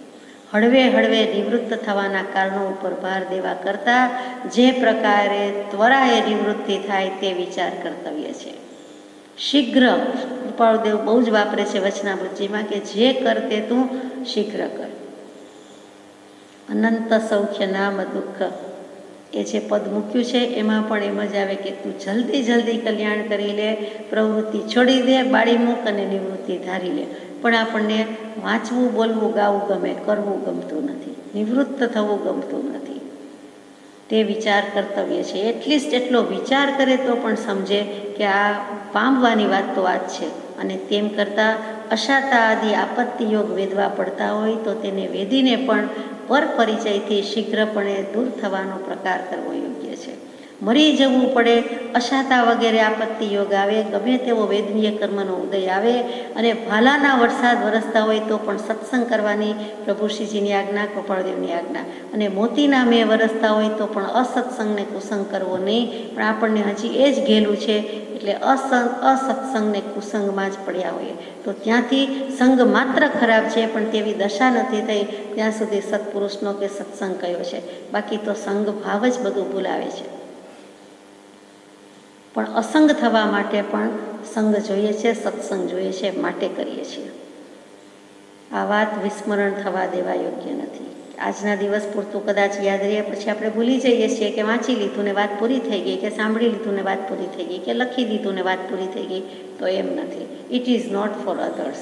હળવે નિવૃત્ત થવાના કારણો ઉપર ભાર દેવા કરતાં જે પ્રકારે ત્વરાએ નિવૃત્તિ થાય તે વિચાર કર્તવ્ય છે. શીઘ્ર, કૃપાળદેવ બહુ જ વાપરે છે વચનામૃતજીમાં કે જે કર તે તું શીઘ્ર કર. અનંત સૌખ્ય નામ દુઃખ, એ જે પદ મૂક્યું છે એમાં પણ એમ જ આવે કે તું જલ્દી કલ્યાણ કરી લે, પ્રવૃત્તિ છોડી દે, બાળી મૂક અને નિવૃત્તિ ધારી લે. પણ આપણને વાંચવું, બોલવું, ગાવું ગમે, કરવું ગમતું નથી, નિવૃત્ત થવું ગમતું નથી. તે વિચાર કર્તવ્ય છે. એટલીસ્ટ એટલો વિચાર કરે તો પણ સમજે કે આ પામવાની વાત તો આ જ છે. અને તેમ કરતાં અશાતા આદિ આપત્તિ યોગ વેદવા પડતા હોય તો તેને વેદીને પણ પર પરિચયથી શીઘ્રપણે દૂર થવાનો પ્રકાર કરવો યોગ્ય છે. મરી જવું પડે, અશાતા વગેરે આપત્તિ યોગ આવે, ગમે તેવો વેદનીય કર્મનો ઉદય આવે, અને ભાલાના વરસાદ વરસતા હોય તો પણ સત્સંગ કરવાની પ્રભુશ્રીજીની આજ્ઞા, કૃપાળદેવની આજ્ઞા. અને મોતીના મેં વરસતા હોય તો પણ અસત્સંગને કુસંગ કરવો નહીં. પણ આપણને હજી એ જ ઘેલું છે. એટલે અસત્સંગને કુસંગમાં જ પડ્યા હોઈએ. તો ત્યાંથી સંગ માત્ર ખરાબ છે, પણ તેવી દશા નથી થઈ ત્યાં સુધી સત્પુરુષનો કે સત્સંગ કયો છે. બાકી તો સંગ ભાવ જ બધું ભૂલાવે છે. પણ અસંગ થવા માટે પણ સંગ જોઈએ છે, સત્સંગ જોઈએ છે, માટે કરીએ છીએ. આ વાત વિસ્મરણ થવા દેવા યોગ્ય નથી. આજના દિવસ પૂરતું કદાચ યાદ રહે, પછી આપણે ભૂલી જઈએ છીએ કે વાંચી લીધું ને વાત પૂરી થઈ ગઈ, કે સાંભળી લીધું ને વાત પૂરી થઈ ગઈ, કે લખી દીધું ને વાત પૂરી થઈ ગઈ. તો એમ નથી. It is not for others.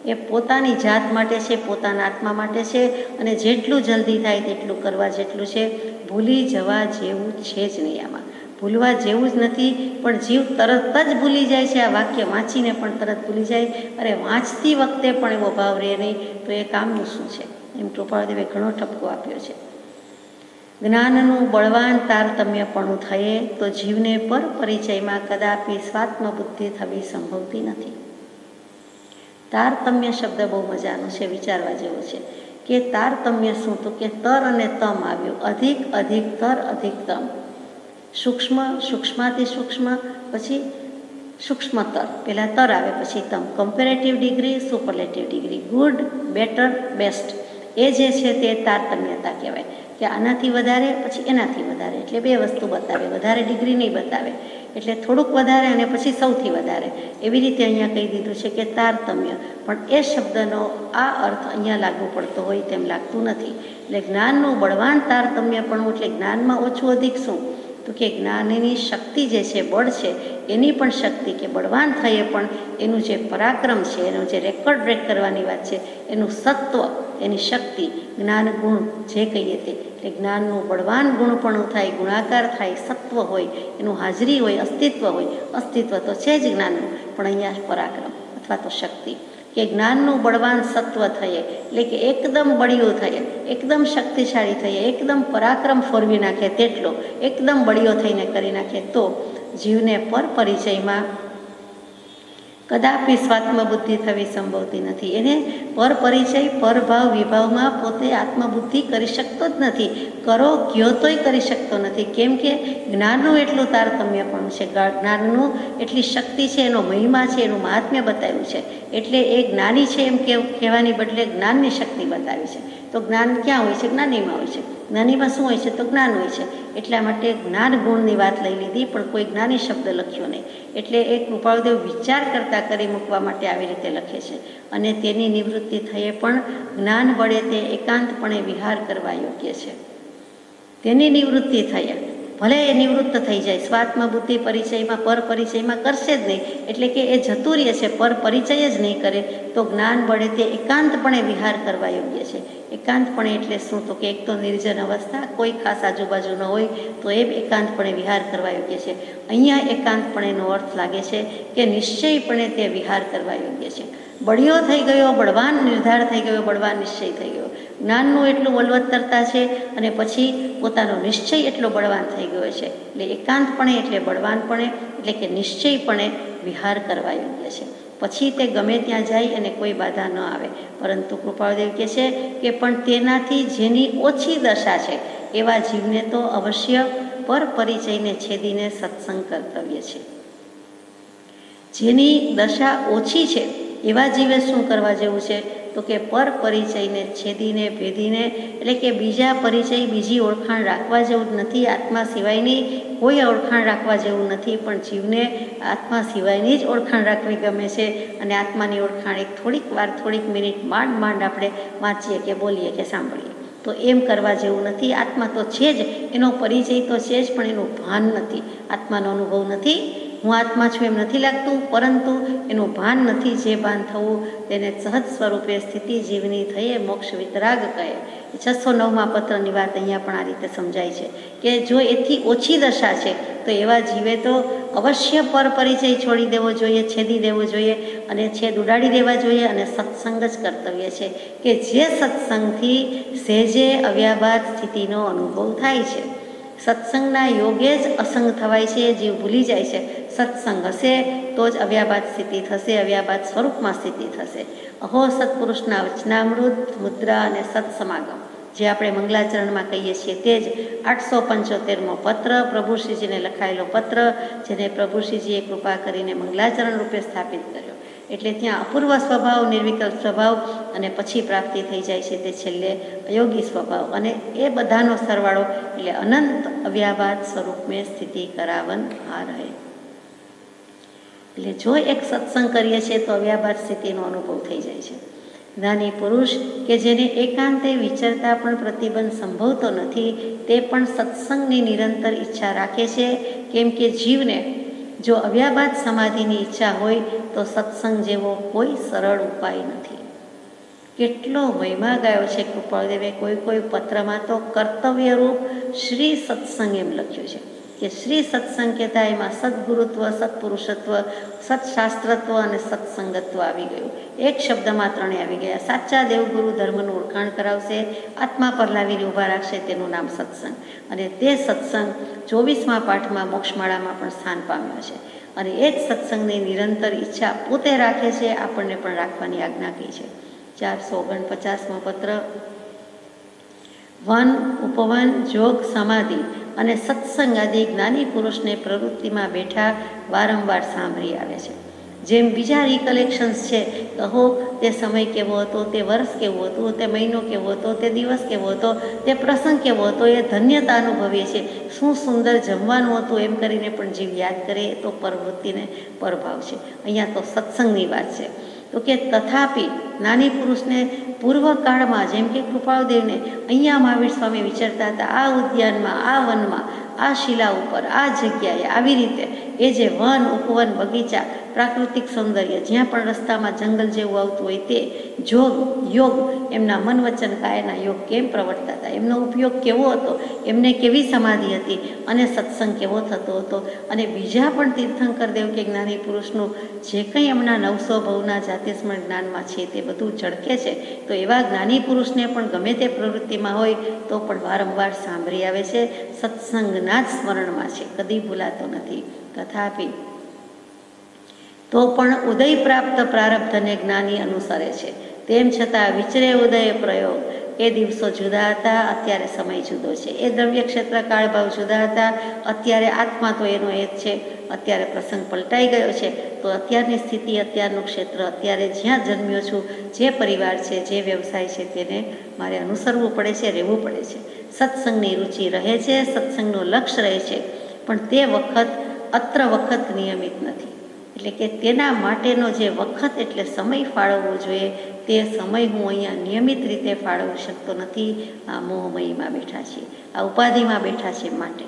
એ પોતાની જાત માટે છે, પોતાના આત્મા માટે છે. અને જેટલું જલ્દી થાય તેટલું કરવા જેટલું છે. ભૂલી જવા જેવું છે જ નહીં આમાં. ભૂલવા જેવું જ નથી. પણ જીવ તરત જ ભૂલી જાય છે. આ વાક્ય વાંચીને પણ તરત ભૂલી જાય. અરે વાંચતી વખતે પણ એવો ભાવ રહે નહીં તો એ કામનું શું છે? એમ કૃપાળદેવે ઘણો ઠપકો આપ્યો છે. જ્ઞાનનું બળવાન તારતમ્યપણું થયે તો જીવને પર પરિચયમાં કદાપી સ્વાત્મ બુદ્ધિ થવી સંભવતી નથી. તારતમ્ય શબ્દ બહુ મજાનો છે, વિચારવા જેવો છે. કે તારતમ્ય શું? તો કે તર અને તમ આવ્યું. અધિક અધિક તર અધિક તમ. સૂક્ષ્મ, સૂક્ષ્માતિ સૂક્ષ્મ, પછી સૂક્ષ્મતર. પહેલાં તર આવે પછી તમ. Comparative degree, superlative degree, good, better, best. એ જે છે તે તારતમ્યતા કહેવાય. કે આનાથી વધારે પછી એનાથી વધારે, એટલે બે વસ્તુ બતાવે. વધારે ડિગ્રી નહીં બતાવે, એટલે થોડુંક વધારે અને પછી સૌથી વધારે. એવી રીતે અહીંયા કહી દીધું છે કે તારતમ્ય. પણ એ શબ્દનો આ અર્થ અહીંયા લાગુ પડતો હોય તેમ લાગતું નથી. એટલે જ્ઞાનનું બળવાન તારતમ્યપણું એટલે જ્ઞાનમાં ઓછું અધિક શું? તો કે જ્ઞાનની શક્તિ જે છે, બળ છે, એની પણ શક્તિ કે બળવાન થઈએ પણ એનું જે પરાક્રમ છે, એનું જે રેકોર્ડ બ્રેક કરવાની વાત છે, એનું સત્વ, એની શક્તિ, જ્ઞાન ગુણ જે કહીએ તે, એટલે જ્ઞાનનું બળવાન ગુણપણું થાય, ગુણાકાર થાય, સત્વ હોય, એનું હાજરી હોય, અસ્તિત્વ હોય. અસ્તિત્વ તો છે જ જ્ઞાનનું, પણ અહીંયા પરાક્રમ અથવા તો શક્તિ. કે જ્ઞાનનું બળવાન સત્વ થઈએ, એટલે કે એકદમ બળિયો થઈએ, એકદમ શક્તિશાળી થઈએ, એકદમ પરાક્રમ ફોરવી નાખે તેટલો, એકદમ બળિયો થઈને કરી નાખે તો જીવને પર પરિચયમાં કદાપી સ્વાત્મબુદ્ધિ થવી સંભવતી નથી. એને પર પરિચય, પરભાવ, વિભાવમાં પોતે આત્મબુદ્ધિ કરી શકતો જ નથી. કરો ગયો તોય કરી શકતો નથી. કેમ કે જ્ઞાનનું એટલું તારતમ્ય પણ છે, જ્ઞાનનું એટલી શક્તિ છે, એનો મહિમા છે, એનું મહાત્મ્ય બતાવ્યું છે. એટલે એ જ્ઞાની છે એમ કહેવાની બદલે જ્ઞાનની શક્તિ બતાવી છે. તો જ્ઞાન ક્યાં હોય છે? જ્ઞાનીમાં હોય છે. જ્ઞાનીમાં શું હોય છે? તો જ્ઞાન હોય છે. એટલા માટે જ્ઞાન ગુણની વાત લઈ લીધી, પણ કોઈ જ્ઞાની શબ્દ લખ્યો નહીં. એટલે એ કૃપાળદેવ વિચાર કરતાં કરી મૂકવા માટે આવી રીતે લખે છે. અને તેની નિવૃત્તિ થયે પણ જ્ઞાન વડે તે એકાંતપણે વિહાર કરવા યોગ્ય છે. તેની નિવૃત્તિ થયે ભલે એ નિવૃત્ત થઈ જાય, સ્વાત્મ બુદ્ધિ પરિચયમાં, પર પરિચયમાં કરશે જ નહીં, એટલે કે એ જતું રહે છે, પર પરિચય જ નહીં કરે, તો જ્ઞાન વડે તે એકાંતપણે વિહાર કરવા યોગ્ય છે. એકાંતપણે એટલે શું? તો કે એક તો નિર્જન અવસ્થા, કોઈ ખાસ આજુબાજુ ન હોય તો એ એકાંતપણે વિહાર કરવા યોગ્ય છે. અહીંયા એકાંતપણેનો અર્થ લાગે છે કે નિશ્ચયપણે તે વિહાર કરવા યોગ્ય છે. બળિયો થઈ ગયો, બળવાન નિર્ધાર થઈ ગયો, બળવાન નિશ્ચય થઈ ગયો. જ્ઞાનનું એટલું બળવત્તરતા છે અને પછી પોતાનો નિશ્ચય એટલો બળવાન થઈ ગયો છે. એટલે એકાંતપણે એટલે બળવાનપણે, એટલે કે નિશ્ચયપણે વિહાર કરવા યોગ્ય છે. પછી તે ગમે ત્યાં જાય અને કોઈ બાધા ન આવે. પરંતુ કૃપાળદેવ કહે છે કે પણ તેનાથી જેની ઓછી દશા છે એવા જીવને તો અવશ્ય પર પરિચયને છેદીને સત્સંગ કર્તવ્ય છે. જેની દશા ઓછી છે એવા જીવે શું કરવા જેવું છે? તો કે પર પરિચયને છેદીને, ભેદીને, એટલે કે બીજા પરિચય, બીજી ઓળખાણ રાખવા જેવું જ નથી. આત્મા સિવાયની કોઈ ઓળખાણ રાખવા જેવું નથી. પણ જીવને આત્મા સિવાયની જ ઓળખાણ રાખવી ગમે છે. અને આત્માની ઓળખાણ એક થોડીક વાર, થોડીક મિનિટ માંડ માંડ આપણે વાંચીએ કે બોલીએ કે સાંભળીએ, તો એમ કરવા જેવું નથી. આત્મા તો છે જ, એનો પરિચય તો છે જ, પણ એનું ભાન નથી, આત્માનો અનુભવ નથી. હું આત્મા છું એમ નથી લાગતું, પરંતુ એનું ભાન નથી. જે ભાન થવું તેને સહજ સ્વરૂપે સ્થિતિ જીવની થઈએ મોક્ષ વિતરાગ કહે. 609માં પત્રની વાત અહીંયા પણ આ રીતે સમજાય છે કે જો એથી ઓછી દશા છે તો એવા જીવે તો અવશ્ય પર પરિચય છોડી દેવો જોઈએ, છેદી દેવો જોઈએ અને છેદ ઉડાડી દેવા જોઈએ. અને સત્સંગ જ કર્તવ્ય છે કે જે સત્સંગથી સહેજે અવ્યાભાત સ્થિતિનો અનુભવ થાય છે. સત્સંગના યોગે જ અસંગ થવાય છે. જીવ ભૂલી જાય છે. સત્સંગ હશે તો જ અવ્યાભાત સ્થિતિ થશે, અવ્યાભાત સ્વરૂપમાં સ્થિતિ થશે. અહો સત્પુરુષના વચનામૃત, મુદ્રા અને સત્સમાગમ જે આપણે મંગલાચરણમાં કહીએ છીએ તે જ 875મો પત્ર, પ્રભુશ્રીજીને લખાયેલો પત્ર, જેને પ્રભુશ્રીજીએ કૃપા કરીને મંગલાચરણ રૂપે સ્થાપિત કર્યો. એટલે ત્યાં અપૂર્વ સ્વભાવ, નિર્વિકલ્પ સ્વભાવ અને પછી પ્રાપ્તિ થઈ જાય છે તે છેલ્લે અયોગી સ્વભાવ. અને એ બધાનો સરવાળો એટલે અનંત અવ્યાભાત સ્વરૂપ મેં સ્થિતિ કરાવન આ રહે. એટલે જો એક સત્સંગ કરીએ છીએ તો અવ્યાભાત સ્થિતિનો અનુભવ થઈ જાય છે. જ્ઞાની પુરુષ કે જેને એકાંતે વિચરતા પણ પ્રતિબંધ સંભવતો નથી, તે પણ સત્સંગની નિરંતર ઈચ્છા રાખે છે. કેમ કે જીવને જો અવ્યાબાદ સમાધિની ઈચ્છા હોય તો સત્સંગ જેવો કોઈ સરળ ઉપાય નથી. કેટલો મહિમા ગાયો છે કૃપાળદેવે. કોઈ પત્રમાં તો કર્તવ્યરૂપ શ્રી સત્સંગ એમ લખ્યું છે કે શ્રી સત્સંગ કહેતા એમાં સદગુરુત્વ, સત્પુરુષત્વ, સત્શાસ્ત્રત્વ અને સત્સંગત્વ આવી ગયું. એક શબ્દમાં ત્રણે આવી ગયા. સાચા દેવગુરુ ધર્મનું ઓળખાણ કરાવશે, આત્મા પર લાવીને ઊભા રાખશે, તેનું નામ સત્સંગ. અને તે સત્સંગ 24મા પાઠમાં મોક્ષમાળામાં પણ સ્થાન પામ્યો છે. અને એ જ સત્સંગની નિરંતર ઈચ્છા પોતે રાખે છે, આપણને પણ રાખવાની આજ્ઞા કહી છે. 449મો પત્ર. વન, ઉપવન, જોગ, સમાધિ અને સત્સંગ આદિ જ્ઞાની પુરુષને પ્રવૃત્તિમાં બેઠા વારંવાર સાંભળી આવે છે. જેમ બીજા રિકલેક્શન્સ છે, કહો તે સમય કેવો હતો, તે વર્ષ કેવું હતું, તે મહિનો કેવો હતો, તે દિવસ કેવો હતો, તે પ્રસંગ કેવો હતો, એ ધન્યતા અનુભવીએ છીએ. શું સુંદર જમવાનું હતું એમ કરીને પણ જીવ યાદ કરે તો પ્રવૃત્તિને પરભાવ છે. અહીંયા તો સત્સંગની વાત છે. તો કે તથાપિ જ્ઞાની પુરુષને પૂર્વકાળમાં, જેમ કે કૃપાળદેવને અહીંયા મહાવીર સ્વામી વિચરતા હતા, આ ઉદ્યાનમાં, આ વનમાં, આ શિલા ઉપર, આ જગ્યાએ, આવી રીતે એ જે વન, ઉપવન, બગીચા, પ્રાકૃતિક સૌંદર્ય, જ્યાં પણ રસ્તામાં જંગલ જેવું આવતું હોય તે, જોગ, યોગ, એમના મન વચન કાયના યોગ કેમ પ્રવર્તતા હતા, એમનો ઉપયોગ કેવો હતો, એમને કેવી સમાધિ હતી, અને સત્સંગ કેવો થતો હતો. અને બીજા પણ તીર્થંકર દેવ કે જ્ઞાની પુરુષનું જે કંઈ એમના 900 ભવના જાતિસ્મરણ જ્ઞાનમાં છે તે બધું ઝળકે છે. તો એવા જ્ઞાની પુરુષને પણ ગમે તે પ્રવૃત્તિમાં હોય તો પણ વારંવાર સાંભળી આવે છે. સત્સંગના જ સ્મરણમાં છે, કદી ભૂલાતો નથી. તથાપિ તો પણ ઉદય પ્રાપ્ત પ્રારબ્ધને જ્ઞાની અનુસરે છે. તેમ છતાં વિચરે ઉદય પ્રયોગ. એ દિવસો જુદા હતા, અત્યારે સમય જુદો છે. એ દ્રવ્ય ક્ષેત્ર કાળભાવ જુદા હતા, અત્યારે આત્મા તો એનો એ જ છે. અત્યારે પ્રસંગ પલટાઈ ગયો છે, તો અત્યારની સ્થિતિ, અત્યારનું ક્ષેત્ર, અત્યારે જ્યાં જન્મ્યો છું, જે પરિવાર છે, જે વ્યવસાય છે, તેને મારે અનુસરવું પડે છે, રહેવું પડે છે. સત્સંગની રુચિ રહે છે, સત્સંગનું લક્ષ્ય રહે છે, પણ તે વખત નિયમિત નથી. એટલે કે તેના માટેનો જે વખત એટલે સમય ફાળવવો જોઈએ, તે સમય હું અહીંયા નિયમિત રીતે ફાળવી શકતો નથી. આ મોહમયમાં બેઠા છીએ, આ ઉપાધિમાં બેઠા છે માટે.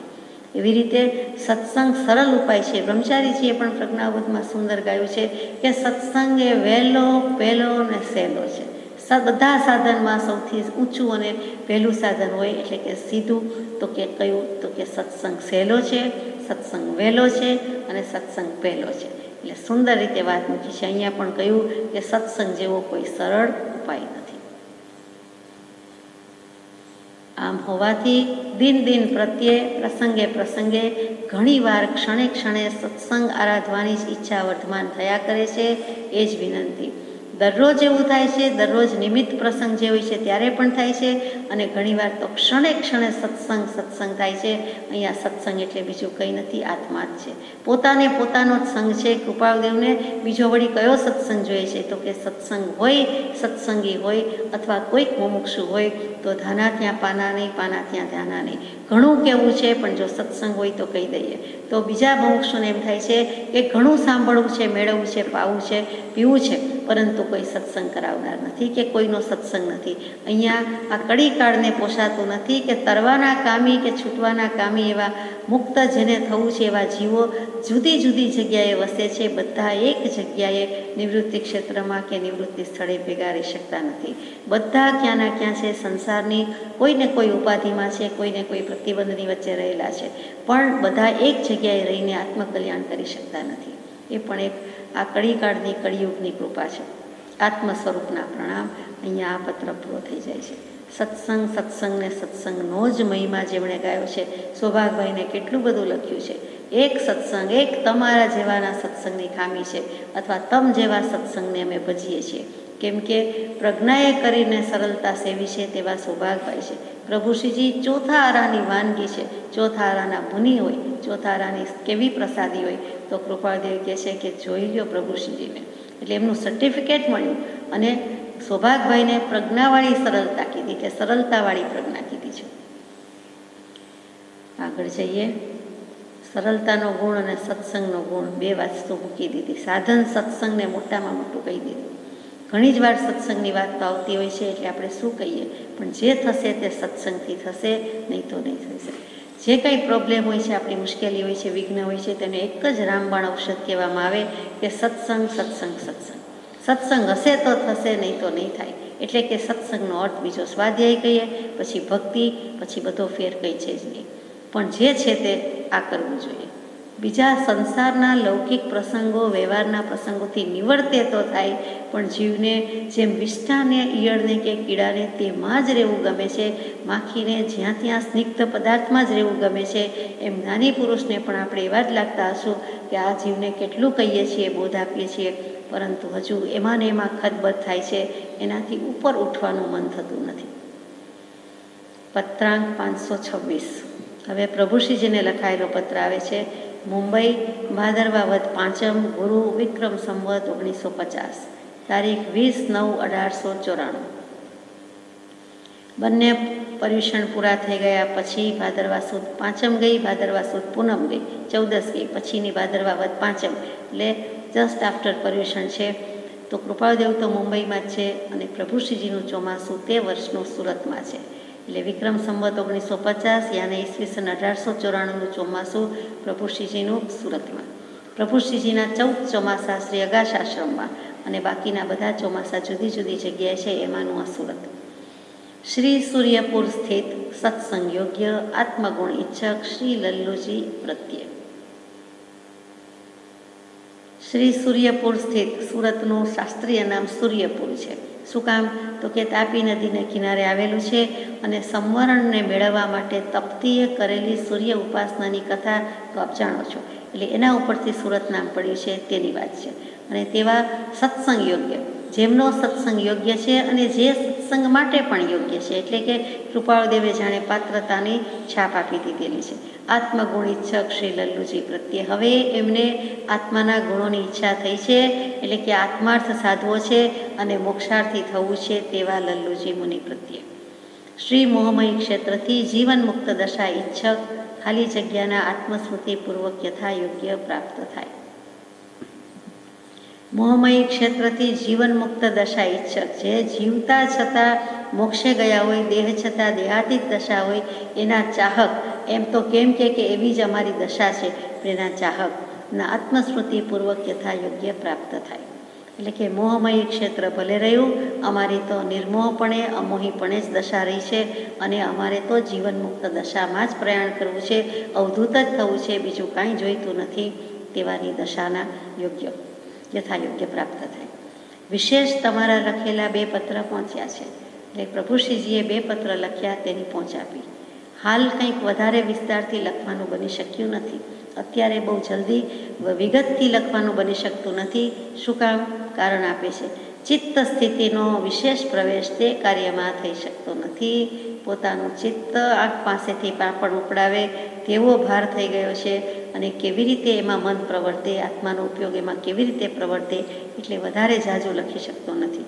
એવી રીતે સત્સંગ સરળ ઉપાય છે. બ્રહ્મચારીજીએ પણ પ્રજ્ઞાબોધમાં સુંદર ગાયું છે કે સત્સંગ એ વહેલો, પહેલો ને સહેલો છે. બધા સાધનમાં સૌથી ઊંચું અને પહેલું સાધન હોય એટલે કે સીધું. તો કે કયું? તો કે સત્સંગ સહેલો છે, સત્સંગ વહેલો છે અને સત્સંગ પહેલો છે. એટલે સુંદર રીતે વાત મૂકી છે. અહીંયા પણ કહ્યું કે સત્સંગ જેવો કોઈ સરળ ઉપાય નથી. આમ હોવાથી દિન પ્રત્યે, પ્રસંગે ઘણીવાર ક્ષણે ક્ષણે સત્સંગ આરાધવાની જ ઈચ્છા વર્ધમાન થયા કરે છે. એ જ વિનંતી. દરરોજ એવું થાય છે, દરરોજ નિમિત્ત પ્રસંગ જે હોય છે ત્યારે પણ થાય છે, અને ઘણીવાર તો ક્ષણે સત્સંગ થાય છે. અહીંયા સત્સંગ એટલે બીજું કંઈ નથી, આત્મા જ છે. પોતાનો જ સંગ છે. કૃપાળદેવને બીજો વળી કયો સત્સંગ જોઈએ છે? તો કે સત્સંગ હોય, સત્સંગી હોય, અથવા કોઈક મુમુક્ષુ હોય તો ધાના ત્યાં પાના નહીં, પાના ત્યાં ધ્યાના નહીં. ઘણું કેવું છે, પણ જો સત્સંગ હોય તો કહી દઈએ. તો બીજા મુમુક્ષુને એમ થાય છે કે ઘણું સાંભળવું છે, મેળવવું છે, પાવું છે, પીવું છે, પરંતુ કોઈ સત્સંગ કરાવનાર નથી કે કોઈનો સત્સંગ નથી. અહીંયા આ કડીકાળને પોષાતું નથી કે તરવાના કામી કે છૂટવાના કામી એવા મુક્ત જેને થવું છે એવા જીવો જુદી જુદી જગ્યાએ વસે છે. બધા એક જગ્યાએ નિવૃત્તિ ક્ષેત્રમાં કે નિવૃત્તિ સ્થળે ભેગા રહી શકતા નથી. બધા ક્યાંના ક્યાં છે, સંસારની કોઈને કોઈ ઉપાધિમાં છે, કોઈને કોઈ પ્રતિબંધની વચ્ચે રહેલા છે, પણ બધા એક જગ્યાએ રહીને આત્મકલ્યાણ કરી શકતા નથી. એ પણ એક આ કળીકાળની, કળિયુગની કૃપા છે. આત્મ સ્વરૂપના પ્રણામ. અહીંયા આ પત્ર પૂરો થઈ જાય છે. સત્સંગને સત્સંગનો જ મહિમા જેમણે ગાયો છે, સૌભાગભાઈને કેટલું બધું લખ્યું છે. એક સત્સંગ, એક તમારા જેવાના સત્સંગની ખામી છે, અથવા તમ જેવા સત્સંગને અમે ભજીએ છીએ. કેમ કે પ્રજ્ઞાએ કરીને સરળતા સેવી છે તેવા સૌભાગભાઈ છે. પ્રભુશ્રીજી ચોથા આરાની વાનગી છે. ચોથા આરાના મુનિ હોય, ચોથા આરાની કેવી પ્રસાદી હોય, તો કૃપાળદેવ કહે છે કે જોઈ લ્યો પ્રભુશ્રીજીને. એટલે એમનું સર્ટિફિકેટ મળ્યું. અને સૌભાગભાઈને પ્રજ્ઞાવાળી સરળતા કીધી, કે સરળતાવાળી પ્રજ્ઞા કીધી છે. આગળ જઈએ. સરળતાનો ગુણ અને સત્સંગનો ગુણ બે વસ્તુ મૂકી દીધી. સાધન સત્સંગને મોટામાં મોટું કહી દીધું. ઘણી જ વાર સત્સંગની વાત તો આવતી હોય છે એટલે આપણે શું કહીએ, પણ જે થશે તે સત્સંગથી થશે, નહીં તો નહીં થશે. જે કંઈ પ્રોબ્લેમ હોય છે, આપણી મુશ્કેલી હોય છે, વિઘ્ન હોય છે, તેને એક જ રામબાણ ઔષધ કહેવામાં આવે કે સત્સંગ, સત્સંગ, સત્સંગ. સત્સંગ હશે તો થશે, નહીં તો નહીં થાય. એટલે કે સત્સંગનો અર્થ બીજો સ્વાધ્યાય કહીએ, પછી ભક્તિ, પછી બધો ફેર કંઈ છે જ નહીં. પણ જે છે તે આ કરવું જોઈએ. બીજા સંસારના લૌકિક પ્રસંગો, વ્યવહારના પ્રસંગોથી નિવર્તે તો થાય, પણ જીવને જેમ વિષ્ઠાને, ઈયળને કે કીડાને તેમાં જ રહેવું ગમે છે, માખીને જ્યાં ત્યાં સ્નિગ્ધ પદાર્થમાં જ રહેવું ગમે છે, એમ જ્ઞાની પુરુષને પણ આપણે એવા જ લાગતા હશું કે આ જીવને કેટલું કહીએ છીએ, બોધ આપીએ છીએ, પરંતુ હજુ એમાં ને એમાં ખદબદ થાય છે, એનાથી ઉપર ઉઠવાનું મન થતું નથી. પત્રાંક 526. હવે પ્રભુશ્રીજીને લખાયેલો પત્ર આવે છે. મુંબઈ, ભાદરવા વદ 5મ, ગુરુ વિક્રમ સંવત 1950, તારીખ 20/9/1894. બંને પર્યુષણ પૂરા થઈ ગયા પછી ભાદરવા સુદ 5મ ગઈ, ભાદરવા સુદ પૂનમ ગઈ, 14 ગઈ, પછીની ભાદરવા વદ 5મ, એટલે જસ્ટ આફ્ટર પર્યુષણ છે. તો કૃપાળદેવ તો મુંબઈમાં જ છે અને પ્રભુશ્રીજીનું ચોમાસું તે વર્ષનું સુરતમાં છે. એટલે વિક્રમ સંવત 1950 યાને ઈસવીસન 1894નું ચોમાસું પ્રભુશ્રીજીનું સુરતમાં. પ્રભુશ્રીજીના 14 ચોમાસા શ્રી અગાશાશ્રમમાં અને બાકીના બધા ચોમાસા જુદી જુદી જગ્યાએ છે, એમાંનું આ સુરત. શ્રી સૂર્યપુર સ્થિત સત્સંગ યોગ્ય આત્મગુણ ઈચ્છક શ્રી લલ્લુજી પ્રત્યે. શ્રી સૂર્યપુર સ્થિત સુરતનું શાસ્ત્રીય નામ સૂર્યપુર છે. શું કામ? તો કે તાપી નદીને કિનારે આવેલું છે અને સંવરણને મેળવવા માટે તપતીએ કરેલી સૂર્ય ઉપાસનાની કથા તો આપ જાણો છો, એટલે એના ઉપરથી સુરત નામ પડ્યું છે, તેની વાત છે. અને તેવા સત્સંગ યોગ્ય, જેમનો સત્સંગ યોગ્ય છે અને જે સત્સંગ માટે પણ યોગ્ય છે, એટલે કે કૃપાળદેવે જાણે પાત્રતાની છાપ આપી દીધેલી છે. આત્મગુણ ઈચ્છક શ્રી લલ્લુજી પ્રત્યે. હવે એમને આત્માના ગુણોની ઈચ્છા થઈ છે, એટલે કે આત્માર્થ સાધવો છે અને મોક્ષાર્થી થવું છે, તેવા લલ્લુજી મુનિ પ્રત્યે. શ્રી મોહમયી ક્ષેત્રથી જીવન મુક્ત દશા ઈચ્છક, ખાલી જગ્યાના આત્મસ્મૃતિપૂર્વક યથાયોગ્ય પ્રાપ્ત થાય. મોહમયી ક્ષેત્રથી જીવન મુક્ત દશા ઈચ્છક, જે જીવતા છતાં મોક્ષે ગયા હોય, દેહ છતાં દેહાતીત દશા હોય, એના ચાહક. એમ તો કેમ કે એવી જ અમારી દશા છે, એના ચાહકના આત્મસ્મૃતિપૂર્વક યથાયોગ્ય પ્રાપ્ત થાય. એટલે કે મોહમયી ક્ષેત્ર ભલે રહ્યું, અમારી તો નિર્મોહપણે, અમોહીપણે જ દશા રહી છે અને અમારે તો જીવન મુક્ત દશામાં જ પ્રયાણ કરવું છે, અવધૂત જ થવું છે, બીજું કાંઈ જોઈતું નથી, તેવાની દશાના યોગ્ય યથાયોગ્ય પ્રાપ્ત થાય. વિશેષ તમારા લખેલા 2 પત્ર પહોંચ્યા છે. એટલે પ્રભુશ્રીજીએ 2 પત્ર લખ્યા, તેની પહોંચ આપી. હાલ કંઈક વધારે વિસ્તારથી લખવાનું બની શક્યું નથી. અત્યારે બહુ જલ્દી વિગતથી લખવાનું બની શકતું નથી. શું કામ? કારણ આપે છે, ચિત્ત સ્થિતિનો વિશેષ પ્રવેશ તે કાર્યમાં થઈ શકતો નથી. પોતાનું ચિત્ત આંખ પાસેથી પાપણ ઉપડાવે તેવો ભાર થઈ ગયો છે અને કેવી રીતે એમાં મન પ્રવર્તે, આત્માનો ઉપયોગ એમાં કેવી રીતે પ્રવર્તે, એટલે વધારે ઝાઝું લખી શકતો નથી.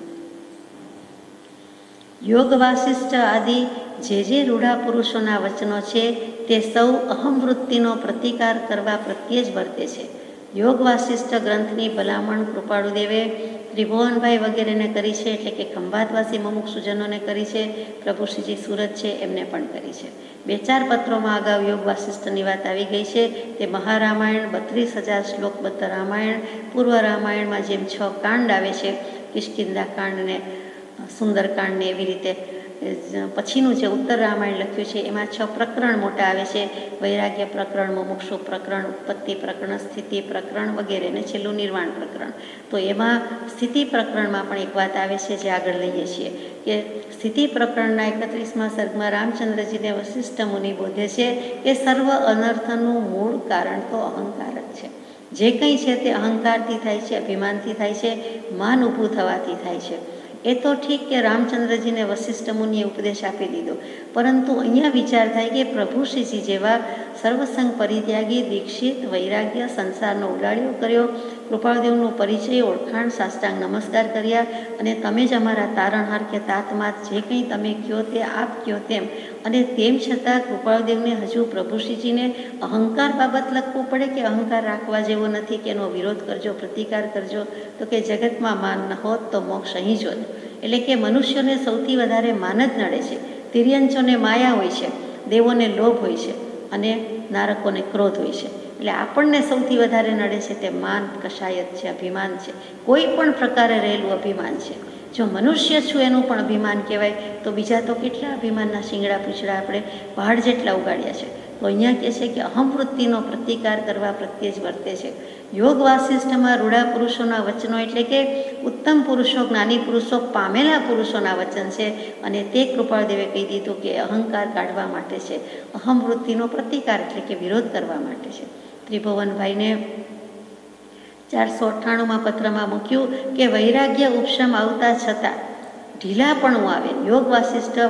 યોગ વાસિષ્ઠ આદિ જે રૂઢા પુરુષોના વચનો છે તે સૌ અહમવૃત્તિનો પ્રતિકાર કરવા પ્રત્યે જ વર્તે છે. યોગ વાસિષ્ઠ ગ્રંથની ભલામણ કૃપાળુદેવે ત્રિભુવનભાઈ વગેરેને કરી છે, એટલે કે ખંભાતવાસી મુમુક્ષુજનોને કરી છે. પ્રભુશ્રીજી સુરત છે એમને પણ કરી છે. 2-4 પત્રોમાં અગાઉ યોગ વાસિષ્ઠની વાત આવી ગઈ છે. તે મહારામાયણ 32,000 શ્લોકબદ્ધ રામાયણ, પૂર્વ રામાયણમાં જેમ 6 કાંડ આવે છે, કિષ્કિંધા કાંડને, સુંદરકાંડને, એવી રીતે પછીનું જે ઉત્તર રામાયણ લખ્યું છે એમાં 6 પ્રકરણ મોટા આવે છે. વૈરાગ્ય પ્રકરણ, મુમુક્ષુ પ્રકરણ, ઉત્પત્તિ પ્રકરણ, સ્થિતિ પ્રકરણ વગેરે, ને છેલ્લું નિર્વાણ પ્રકરણ. તો એમાં સ્થિતિ પ્રકરણમાં પણ એક વાત આવે છે જે આગળ લઈએ છીએ કે સ્થિતિ પ્રકરણના 31મા સર્ગમાં રામચંદ્રજીને વશિષ્ઠ મુનિ બોધે છે કે સર્વ અનર્થનું મૂળ કારણ તો અહંકાર જ છે. જે કંઈ છે તે અહંકારથી થાય છે, અભિમાનથી થાય છે, માન ઊભું થવાથી થાય છે. એ તો ઠીક કે રામચંદ્રજીને વશિષ્ઠ મુનિએ ઉપદેશ આપી દીધો, પરંતુ અહીંયા વિચાર થાય કે પ્રભુશ્રીજી જેવા સર્વસંગ પરિત્યાગી, દીક્ષિત, વૈરાગ્ય, સંસારનો ઉડાડ્યો કર્યો, કૃપાળદેવનો પરિચય, ઓળખાણ, સાષ્ટાંગ નમસ્કાર કર્યા અને તમે જ અમારા તારણહાર કે તાતમાત જે કંઈ તમે કહો તે આપ કહો તેમ. અને તેમ છતાં કૃપાળદેવને હજુ પ્રભુશ્રીજીને અહંકાર બાબત લખવું પડે કે અહંકાર રાખવા જેવો નથી કે એનો વિરોધ કરજો, પ્રતિકાર કરજો. તો કે જગતમાં માન ન હોત તો મોક્ષ અહીં જોત. એટલે કે મનુષ્યોને સૌથી વધારે માન જ નડે છે. તિર્યંચોને માયા હોય છે, દેવોને લોભ હોય છે અને નારકોને ક્રોધ હોય છે. એટલે આપણને સૌથી વધારે નડે છે તે માન, કશાયત છે, અભિમાન છે, કોઈ પણ પ્રકારે રહેલું અભિમાન છે. જો મનુષ્ય છું એનું પણ અભિમાન કહેવાય, તો બીજા તો કેટલા અભિમાનના શિંગડા પૂછડા આપણે પહાડ જેટલા ઉગાડ્યા છે. તો અહીંયા કહે છે કે અહમવૃત્તિનો પ્રતિકાર કરવા પ્રત્યે જ વર્તે છે. યોગ વાસિષ્ઠમાં રૂડા પુરુષોના વચનો એટલે કે ઉત્તમ પુરુષો, જ્ઞાની પુરુષો, પામેલા પુરુષોના વચન છે. અને તે કૃપાળદેવે કહી દીધું કે અહંકાર કાઢવા માટે છે, અહમવૃત્તિનો પ્રતિકાર એટલે કે વિરોધ કરવા માટે છે. ત્રિભુવનભાઈને 498માં પત્રમાં મૂક્યું કે વૈરાગ્ય ઉપશમ આવતા છતાં ઢીલાપણું આવે. યોગ વાસિષ્ઠ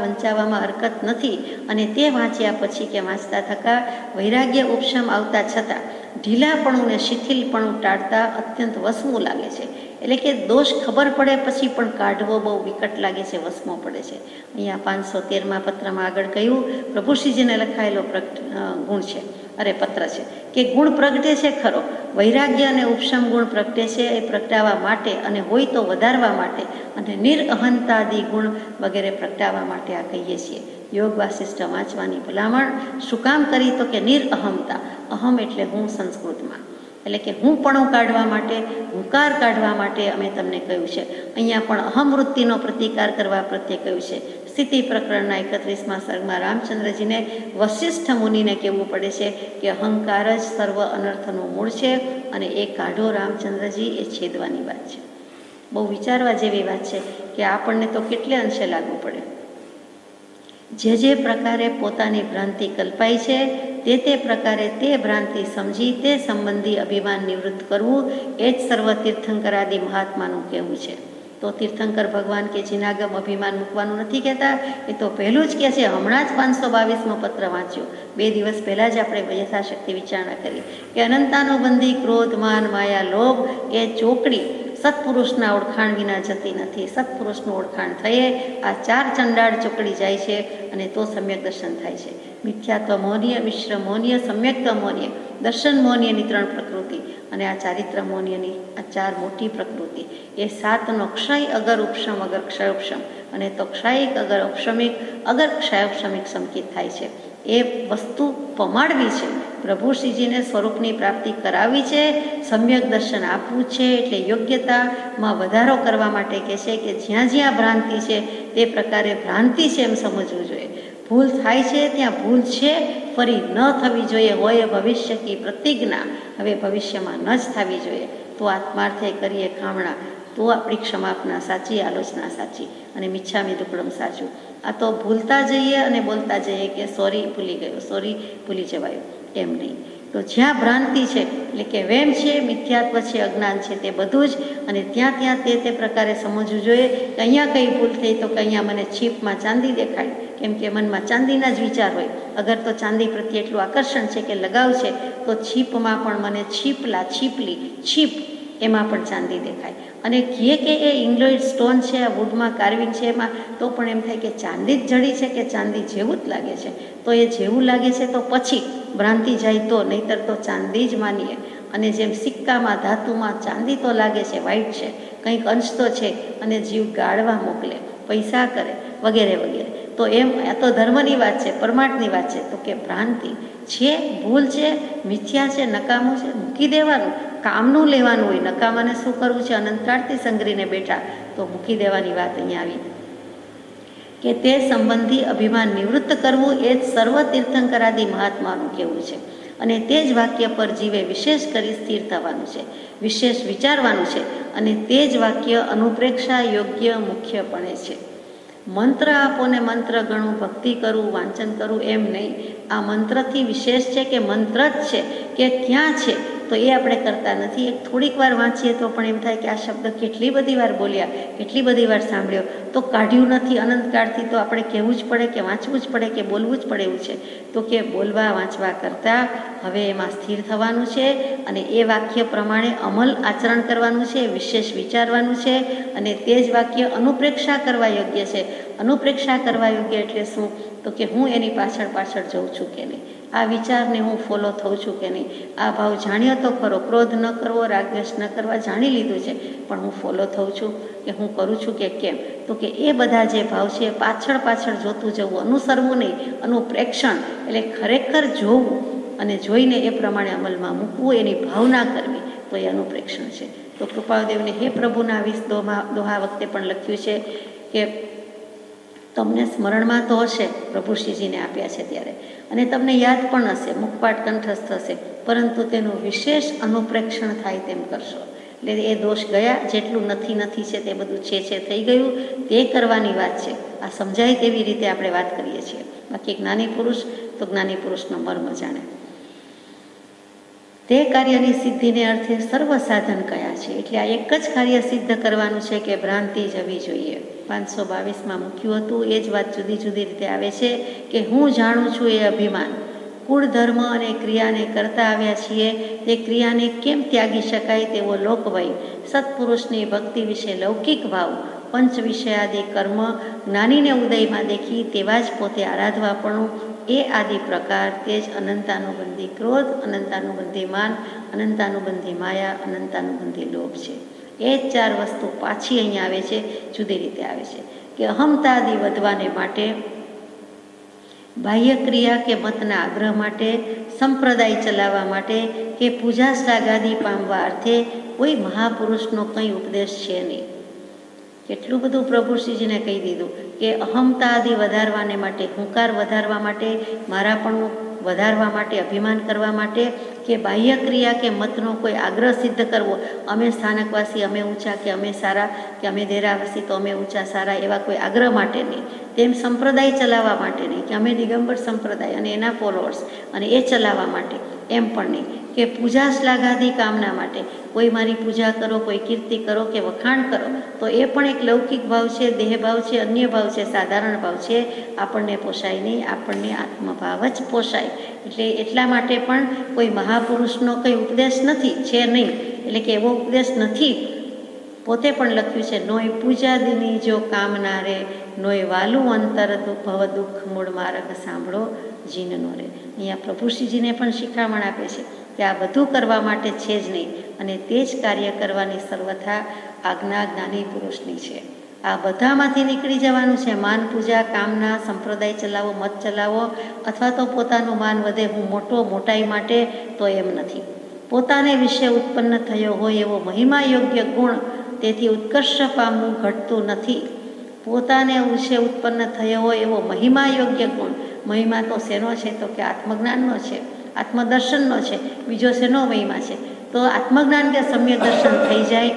વંચાવવામાં હરકત નથી. અને તે વાંચ્યા પછી કે વાંચતા થતાં વૈરાગ્ય ઉપશમ આવતા છતાં ઢીલાપણું ને શિથિલપણું ટાળતા અત્યંત વસમું લાગે છે. એટલે કે દોષ ખબર પડે પછી પણ કાઢવો બહુ વિકટ લાગે છે, વસમો પડે છે. અહીંયા 513માં પત્રમાં આગળ કહ્યું, પ્રભુશ્રીજીને લખાયેલો ગુણ છે, પત્ર છે કે ગુણ પ્રગટે છે ખરો, વૈરાગ્ય અને ઉપશમ ગુણ પ્રગટે છે. એ પ્રગટાવવા માટે અને હોય તો વધારવા માટે અને નિરઅહંતાદિ ગુણ વગેરે પ્રગટાવવા માટે આ કહીએ છીએ. યોગ વાસિષ્ઠ વાંચવાની ભલામણ શું કામ કરી? તો કે નિરઅહમતા. અહમ એટલે હું સંસ્કૃતમાં, એટલે કે હું પણ કાઢવા માટે, હુંકાર કાઢવા માટે અમે તમને કહ્યું છે. અહીંયા પણ અહમવૃત્તિનો પ્રતિકાર કરવા પ્રત્યે કહ્યું છે. સ્થિતિ પ્રકરણના 31મા સર્ગમાં રામચંદ્રજીને વશિષ્ઠ મુનિને કહેવું પડે છે કે અહંકાર જ સર્વ અનર્થનું મૂળ છે અને એ કાઢો રામચંદ્રજી, એ છેદવાની વાત છે. બહુ વિચારવા જેવી વાત છે કે આપણને તો કેટલે અંશે લાગુ પડે. જે પ્રકારે પોતાની ભ્રાંતિ કલ્પાય છે તે પ્રકારે તે ભ્રાંતિ સમજી તે સંબંધી અભિમાન નિવૃત્ત કરવું, એ જ સર્વ તીર્થંકરાદિ મહાત્માનું કહેવું છે. તો તીર્થંકર ભગવાન કે જીનાગમ અભિમાન મૂકવાનું નથી કહેતા, એ તો પહેલું જ કહે છે. હમણાં જ 522મો પત્ર વાંચ્યો, 2 દિવસ પહેલાં જ આપણે યથાશક્તિ વિચારણા કરી કે અનંતાનુબંધી ક્રોધ, માન, માયા, લોભ એ ચોકડી સત્પુરુષના ઓળખાણ વિના જતી નથી. સત્પુરુષનું ઓળખાણ થયે આ 4 ચંડાળ ચોકડી જાય છે અને તો સમ્યક દર્શન થાય છે. મિથ્યાત્વ મૌન્ય, મિશ્ર મૌન્ય, સમ્યક્ત મૌન્ય, દર્શન મૌન્યની 3 પ્રકૃતિ અને આ ચારિત્ર મૌન્યની આ 4 મોટી પ્રકૃતિ. એ 7નો ક્ષય અગર ઉપશમ અગર ક્ષયોપશમ, અને તો ક્ષયિક અગર ઉપશમિક અગર ક્ષયોપશમિક સંકિત થાય છે. એ વસ્તુ પમાડવી છે, પ્રભુશ્રીજીને સ્વરૂપની પ્રાપ્તિ કરાવી છે, સમ્યક દર્શન આપવું છે. એટલે યોગ્યતામાં વધારો કરવા માટે કહે છે કે જ્યાં જ્યાં ભ્રાંતિ છે તે પ્રકારે ભ્રાંતિ છે એમ સમજવું જોઈએ. ભૂલ થાય છે ત્યાં ભૂલ છે, ફરી ન થવી જોઈએ. હોય ભવિષ્ય કી પ્રતિજ્ઞા, હવે ભવિષ્યમાં ન જ થવી જોઈએ. તો આત્માર્થે કરીએ ખામણા, તો આપણી ક્ષમાપના સાચી, આલોચના સાચી અને મિચ્છામી દુક્કડમ સાચું. આ તો ભૂલતા જઈએ અને બોલતા જઈએ કે સોરી ભૂલી ગયો, સોરી ભૂલી જવાયું, એમ નહીં. તો જ્યાં ભ્રાંતિ છે એટલે કે વેમ છે, મિથ્યાત્વ છે, અજ્ઞાન છે, તે બધું જ, અને ત્યાં તે પ્રકારે સમજવું જોઈએ કે અહીંયા કંઈ ભૂલ થઈ તો કે અહીંયા મને છીપમાં ચાંદી દેખાય, કેમ કે મનમાં ચાંદીના જ વિચાર હોય. અગર તો ચાંદી પ્રત્યે એટલું આકર્ષણ છે કે લગાવ છે, તો છીપમાં પણ મને છીપલી, છીપ એમાં પણ ચાંદી દેખાય. અને કહે કે એ ઇંગ્લોઇડ સ્ટોન છે, આ વુડમાં કાર્વિંગ છે, એમાં તો પણ એમ થાય કે ચાંદી જ જડી છે કે ચાંદી જેવું જ લાગે છે. તો એ જેવું લાગે છે તો પછી ભ્રાંતિ જાય તો, નહીતર તો ચાંદી જ માનીએ. અને જેમ સિક્કામાં, ધાતુમાં ચાંદી તો લાગે છે, વ્હાઈટ છે, કંઈક અંશ તો છે, અને જીવ ગાળવા મોકલે, પૈસા કરે વગેરે વગેરે. તો એમ આ તો ધર્મની વાત છે, પરમાર્થની વાત છે. તો કે ભ્રાંતિ છે, ભૂલ છે, મિથ્યા છે, નકામું છે, મૂકી દેવાનું, કામનું લેવાનું હોય. નકામાને શું કરવું છે? અનંતકાળથી સંગ્રહીને બેઠા, તો મૂકી દેવાની વાત અહીંયા આવી કે તે સંબંધી અભિમાન નિવૃત્ત કરવું, એ જ સર્વ તીર્થંકરાદિ મહાત્માનું કહેવું છે. અને તે જ વાક્ય પર જીવે વિશેષ કરી સ્થિર થવાનું છે, વિશેષ વિચારવાનું છે, અને તે જ વાક્ય અનુપ્રેક્ષા યોગ્ય મુખ્યપણે છે. મંત્ર આપો ને મંત્ર ગણું, ભક્તિ કરવું, વાંચન કરવું એમ નહીં. આ મંત્રથી વિશેષ છે કે મંત્ર જ છે, કે ક્યાં છે તો એ આપણે કરતા નથી. એક થોડીક વાર વાંચીએ તો પણ એમ થાય કે આ શબ્દ કેટલી બધી વાર બોલ્યા, કેટલી બધી વાર સાંભળ્યો, તો કાઢ્યું નથી અનંતકાળથી, તો આપણે કહેવું જ પડે કે વાંચવું જ પડે કે બોલવું જ પડે એવું છે. તો કે બોલવા વાંચવા કરતાં હવે એમાં સ્થિર થવાનું છે અને એ વાક્ય પ્રમાણે અમલ આચરણ કરવાનું છે, વિશેષ વિચારવાનું છે અને તે જ વાક્ય અનુપ્રેક્ષા કરવા યોગ્ય છે. અનુપ્રેક્ષા કરવા યોગ્ય એટલે શું? તો કે હું એની પાછળ પાછળ જઉં છું કે નહીં, આ વિચારને હું ફોલો થઉં છું કે નહીં, આ ભાવ જાણ્યો તો ખરો, ક્રોધ ન કરવો, રાગદ્વેષ ન કરવા જાણી લીધું છે, પણ હું ફોલો થઉં છું કે હું કરું છું કે કેમ? તો કે એ બધા જે ભાવ છે પાછળ પાછળ જોતું જવું, અનુસરવું નહીં, અનુપ્રેક્ષણ એટલે ખરેખર જોવું અને જોઈને એ પ્રમાણે અમલમાં મૂકવું, એની ભાવના કરવી, તો એ અનુપ્રેક્ષણ છે. તો કૃપાળુદેવને હે પ્રભુના 20 દોહા વખતે પણ લખ્યું છે કે તમને સ્મરણમાં તો હશે, પ્રભુશ્રીજીને આપ્યા છે ત્યારે, અને તમને યાદ પણ હશે, મુખપાઠ કંઠસ્થ હશે, પરંતુ તેનું વિશેષ અનુપ્રેક્ષણ થાય તેમ કરશો. એટલે એ દોષ ગયા, જેટલું નથી છે તે બધું છે થઈ ગયું, તે કરવાની વાત છે. આ સમજાય તેવી રીતે આપણે વાત કરીએ છીએ. બાકી જ્ઞાની પુરુષ તો જ્ઞાની પુરુષનો મર્મ જાણે. તે કાર્યની સિદ્ધિને અર્થે સર્વ સાધન કયા છે? એટલે આ એક જ કાર્ય સિદ્ધ કરવાનું છે કે ભ્રાંતિ જવી જોઈએ. 522માં મૂક્યું હતું એ જ વાત જુદી જુદી રીતે આવે છે કે હું જાણું છું એ અભિમાન, કુળ ધર્મ અને ક્રિયાને કરતા આવ્યા છીએ, તે ક્રિયાને કેમ ત્યાગી શકાય તેવો લોકભય, સત્પુરુષની ભક્તિ વિશે લૌકિક ભાવ, પંચ વિષયાદિ કર્મ જ્ઞાનીને ઉદયમાં દેખી તેવા જ પોતે આરાધવાપણું, એ આદિ પ્રકાર, તે જ અનંતાનુબંધી ક્રોધ, અનંતાનુબંધી માન, અનંતાનુબંધી માયા, અનંતાનુબંધી લોભ છે. એ જ 4 વસ્તુ પાછી અહીંયા આવે છે, જુદી રીતે આવે છે કે અહમતાદિ વધવાને માટે, બાહ્ય ક્રિયા કે મતના આગ્રહ માટે, સંપ્રદાય ચલાવવા માટે કે પૂજા શ્લાઘાદી પામવા અર્થે કોઈ મહાપુરુષનો કંઈ ઉપદેશ છે નહીં. કેટલું બધું પ્રભુશ્રીજીને કહી દીધું કે અહમતાદિ વધારવાને માટે, હુંકાર વધારવા માટે, મારાપણું વધારવા માટે, અભિમાન કરવા માટે કે બાહ્ય ક્રિયા કે મતનો કોઈ આગ્રહ સિદ્ધ કરવો, અમે સ્થાનકવાસી, અમે ઊંચા કે અમે સારા, કે અમે દેરાવાસી તો અમે ઊંચા સારા, એવા કોઈ આગ્રહ માટે નહીં. તેમ સંપ્રદાય ચલાવવા માટે નહીં કે અમે દિગંબર સંપ્રદાય અને એના ફોલોઅર્સ અને એ ચલાવવા માટે, એમ પણ નહીં કે પૂજા શ્લાઘાદી કામના માટે, કોઈ મારી પૂજા કરો, કોઈ કીર્તિ કરો કે વખાણ કરો, તો એ પણ એક લૌકિક ભાવ છે, દેહ ભાવ છે, અન્ય ભાવ છે, સાધારણ ભાવ છે, આપણને પોસાય નહીં, આપણને આત્મભાવ જ પોસાય. એટલે એટલા માટે પણ કોઈ મહાપુરુષનો કંઈ ઉપદેશ નથી, છે નહીં, એટલે કે એવો ઉપદેશ નથી. પોતે પણ લખ્યું છે, નોય પૂજાદિની જો કામના રે, નોય વાલું અંતર ભવ દુઃખ મૂળ માર્ગ સાંભળો જીનનો રે. અહીંયા પ્રભુશ્રીજીને પણ શિખામણ આપે છે કે આ બધું કરવા માટે છે જ નહીં, અને તે જ કાર્ય કરવાની સર્વથા આજ્ઞા જ્ઞાની પુરુષની છે. આ બધામાંથી નીકળી જવાનું છે. માન પૂજા, કામના, સંપ્રદાય ચલાવો, મત ચલાવો, અથવા તો પોતાનું માન વધે, હું મોટાઈ માટે, તો એમ નથી. પોતાને વિશે ઉત્પન્ન થયો હોય એવો મહિમા યોગ્ય ગુણ, તેથી ઉત્કર્ષ પામવું ઘટતું નથી. પોતાને વિશે ઉત્પન્ન થયો હોય એવો મહિમા યોગ્ય ગુણ, મહિમા તો શેનો છે? તો કે આત્મજ્ઞાનનો છે, આત્મદર્શનનો છે. બીજો શેનો મહિમા છે? તો આત્મજ્ઞાન કે સમ્યક દર્શન થઈ જાય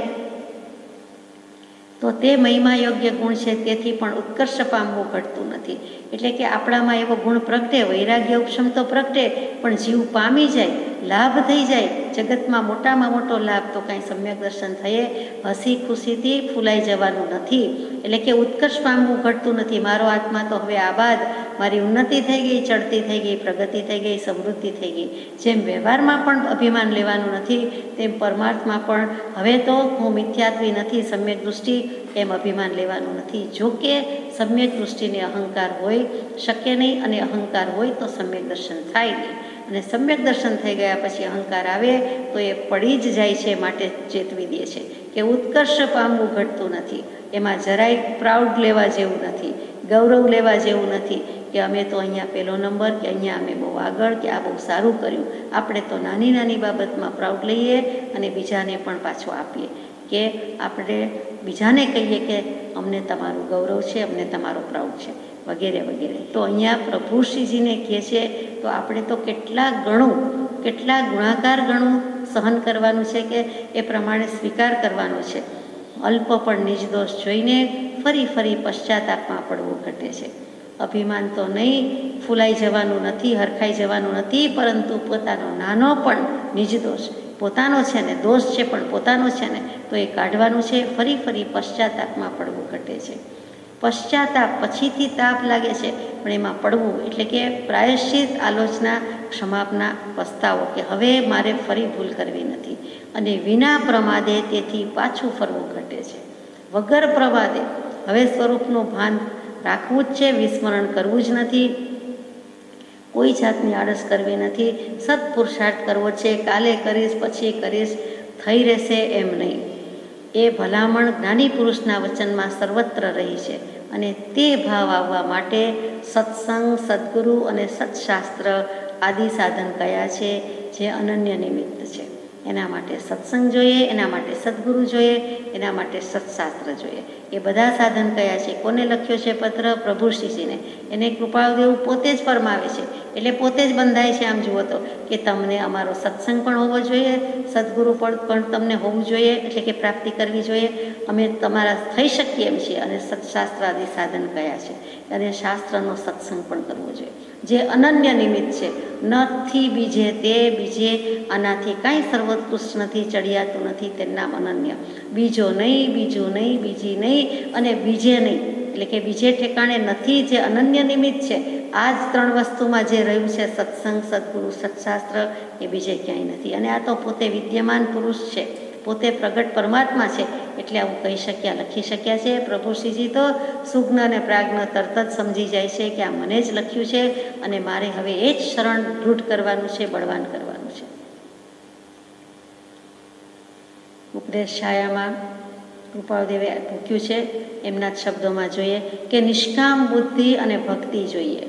તો તે મહિમા યોગ્ય ગુણ છે, તેથી પણ ઉત્કર્ષ પામવું ઘટતું નથી. એટલે કે આપણામાં એવો ગુણ પ્રગટે, વૈરાગ્ય ઉપશમ તો પ્રગટે, પણ જીવ પામી જાય, લાભ થઈ જાય, જગતમાં મોટામાં મોટો લાભ તો કાંઈ સમ્યક દર્શન થયે હસી ખુશીથી ફૂલાઈ જવાનું નથી. એટલે કે ઉત્કર્ષ પામવું ઘટતું નથી. મારો આત્મા તો હવે આબાદ, મારી ઉન્નતિ થઈ ગઈ, ચડતી થઈ ગઈ, પ્રગતિ થઈ ગઈ, સમૃદ્ધિ થઈ ગઈ. જેમ વ્યવહારમાં પણ અભિમાન લેવાનું નથી, તેમ પરમાર્થમાં પણ હવે તો હું મિથ્યાત્વી નથી, સમ્યક દૃષ્ટિ, એમ અભિમાન લેવાનું નથી. જો કે સમ્યક દૃષ્ટિને અહંકાર હોય શક્ય નહીં, અને અહંકાર હોય તો સમ્યક દર્શન થાય નહીં. અને સમ્યક દર્શન થઈ ગયા પછી અહંકાર આવે તો એ પડી જ જાય છે, માટે ચેતવી દે છે કે ઉત્કર્ષ પામવું ઘટતું નથી. એમાં જરાય પ્રાઉડ લેવા જેવું નથી, ગૌરવ લેવા જેવું નથી કે અમે તો અહીંયા પહેલો નંબર, કે અહીંયા અમે બહુ આગળ, કે આ બહુ સારું કર્યું. આપણે તો નાની નાની બાબતમાં પ્રાઉડ લઈએ અને બીજાને પણ પાછો આપીએ, કે આપણે બીજાને કહીએ કે અમને તમારું ગૌરવ છે, અમને તમારો પ્રાઉડ છે, વગેરે વગેરે. તો અહીંયા પ્રભુશ્રીજીને કહે છે તો આપણે તો કેટલા ગુણાકાર ગણું સહન કરવાનું છે, કે એ પ્રમાણે સ્વીકાર કરવાનો છે. અલ્પ પણ નિર્દોષ જોઈને ફરી પશ્ચાતાપમાં પડવું ઘટે છે. અભિમાન તો નહીં, ફૂલાઈ જવાનું નથી, હરખાઈ જવાનું નથી, પરંતુ પોતાનો નાનો પણ નિર્દોષ પોતાનો છે ને દોષ છે પણ પોતાનો છે ને તો એ કાઢવાનું છે. ફરી ફરી પશ્ચાતાપમાં પડવું ઘટે છે. પશ્ચાતાપ પછીથી તાપ લાગે છે પણ એમાં પડવું એટલે કે પ્રાયશ્ચિત, આલોચના, ક્ષમાપના, પસ્તાવો કે હવે મારે ફરી ભૂલ કરવી નથી. અને વિના પ્રમાદે તેથી પાછું ફરવું ઘટે છે. વગર પ્રમાદે હવે સ્વરૂપનું ભાન રાખવું જ છે, વિસ્મરણ કરવું જ નથી, કોઈ જાતની આળસ કરવી નથી, સત્પુરુષાર્થ કરવો છે. કાલે કરીશ, પછી કરીશ, થઈ રહેશે એમ નહીં. એ ભલામણ જ્ઞાની પુરુષના વચનમાં સર્વત્ર રહી છે. અને તે ભાવ આવવા માટે સત્સંગ, સદ્ગુરુ અને સત્શાસ્ત્ર આદિ સાધન કયા છે જે અનન્ય નિમિત્ત છે. એના માટે સત્સંગ જોઈએ, એના માટે સદ્ગુરુ જોઈએ, એના માટે સત્શાસ્ત્ર જોઈએ. એ બધા સાધન કયા છે? કોને લખ્યો છે પત્ર? પ્રભુશ્રીજીને. એને કૃપાળુદેવ પોતે જ ફરમાવે છે, એટલે પોતે જ બંધાય છે. આમ જુઓ તો કે તમને અમારો સત્સંગ પણ હોવો જોઈએ, સદ્ગુરુ પણ તમને હોવું જોઈએ, એટલે કે પ્રાપ્તિ કરવી જોઈએ. અમે તમારા થઈ શકીએ એમ છીએ. અને સત્શાસ્ત્ર આદિ સાધન કયા છે? અને શાસ્ત્રનો સત્સંગ પણ કરવો જોઈએ, જે અનન્ય નિમિત્ત છે. નથી બીજે તે, બીજે આનાથી કાંઈ સર્વોત્કૃષ્ટ નથી, ચડિયાતું નથી, તે નામ અનન્ય. બીજો નહીં, બીજું નહીં, બીજી નહીં અને બીજે નહીં, એટલે કે બીજે ઠેકાણે નથી. જે અનન્ય નિમિત્ત છે, આ જ ત્રણ વસ્તુમાં જે રહ્યું છે, સત્સંગ, સદ્ગુરુ, સત્શાસ્ત્ર, એ બીજે ક્યાંય નથી. અને આ તો પોતે વિદ્યમાન પુરુષ છે, પોતે પ્રગટ પરમાત્મા છે, એટલે આવું કહી શક્યા, લખી શક્યા છે. પ્રભુશ્રીજી તો સુજ્ઞ અને પ્રાજ્ઞ તરત જ સમજી જાય છે કે આ મને જ લખ્યું છે અને મારે હવે એ જ શરણ દૃઢ કરવાનું છે, બળવાન કરવાનું છે. ઉપદેશ છાયામાં કૃપાળુદેવે મૂક્યું છે, એમના જ શબ્દોમાં જોઈએ કે નિષ્કામ બુદ્ધિ અને ભક્તિ જોઈએ,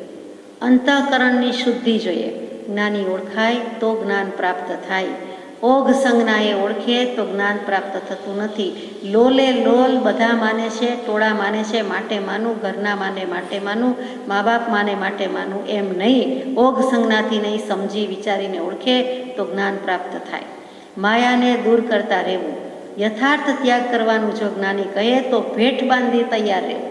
અંતઃકરણની શુદ્ધિ જોઈએ. જ્ઞાની ઓળખાય તો જ્ઞાન પ્રાપ્ત થાય. ઓઘ સંજ્ઞા એ ઓળખે તો જ્ઞાન પ્રાપ્ત થતું નથી. લોલે લોલ બધા માને છે, ટોળા માને છે માટે માનું, ઘરના માને માટે માનું, મા બાપ માને માટે માનું, એમ નહીં. ઓઘ સંજ્ઞાથી નહીં, સમજી વિચારીને ઓળખે તો જ્ઞાન પ્રાપ્ત થાય. માયાને દૂર કરતા રહેવું, યથાર્થ ત્યાગ કરવાનું જો જ્ઞાની કહે તો ભેટ બાંધી તૈયાર રહેવું.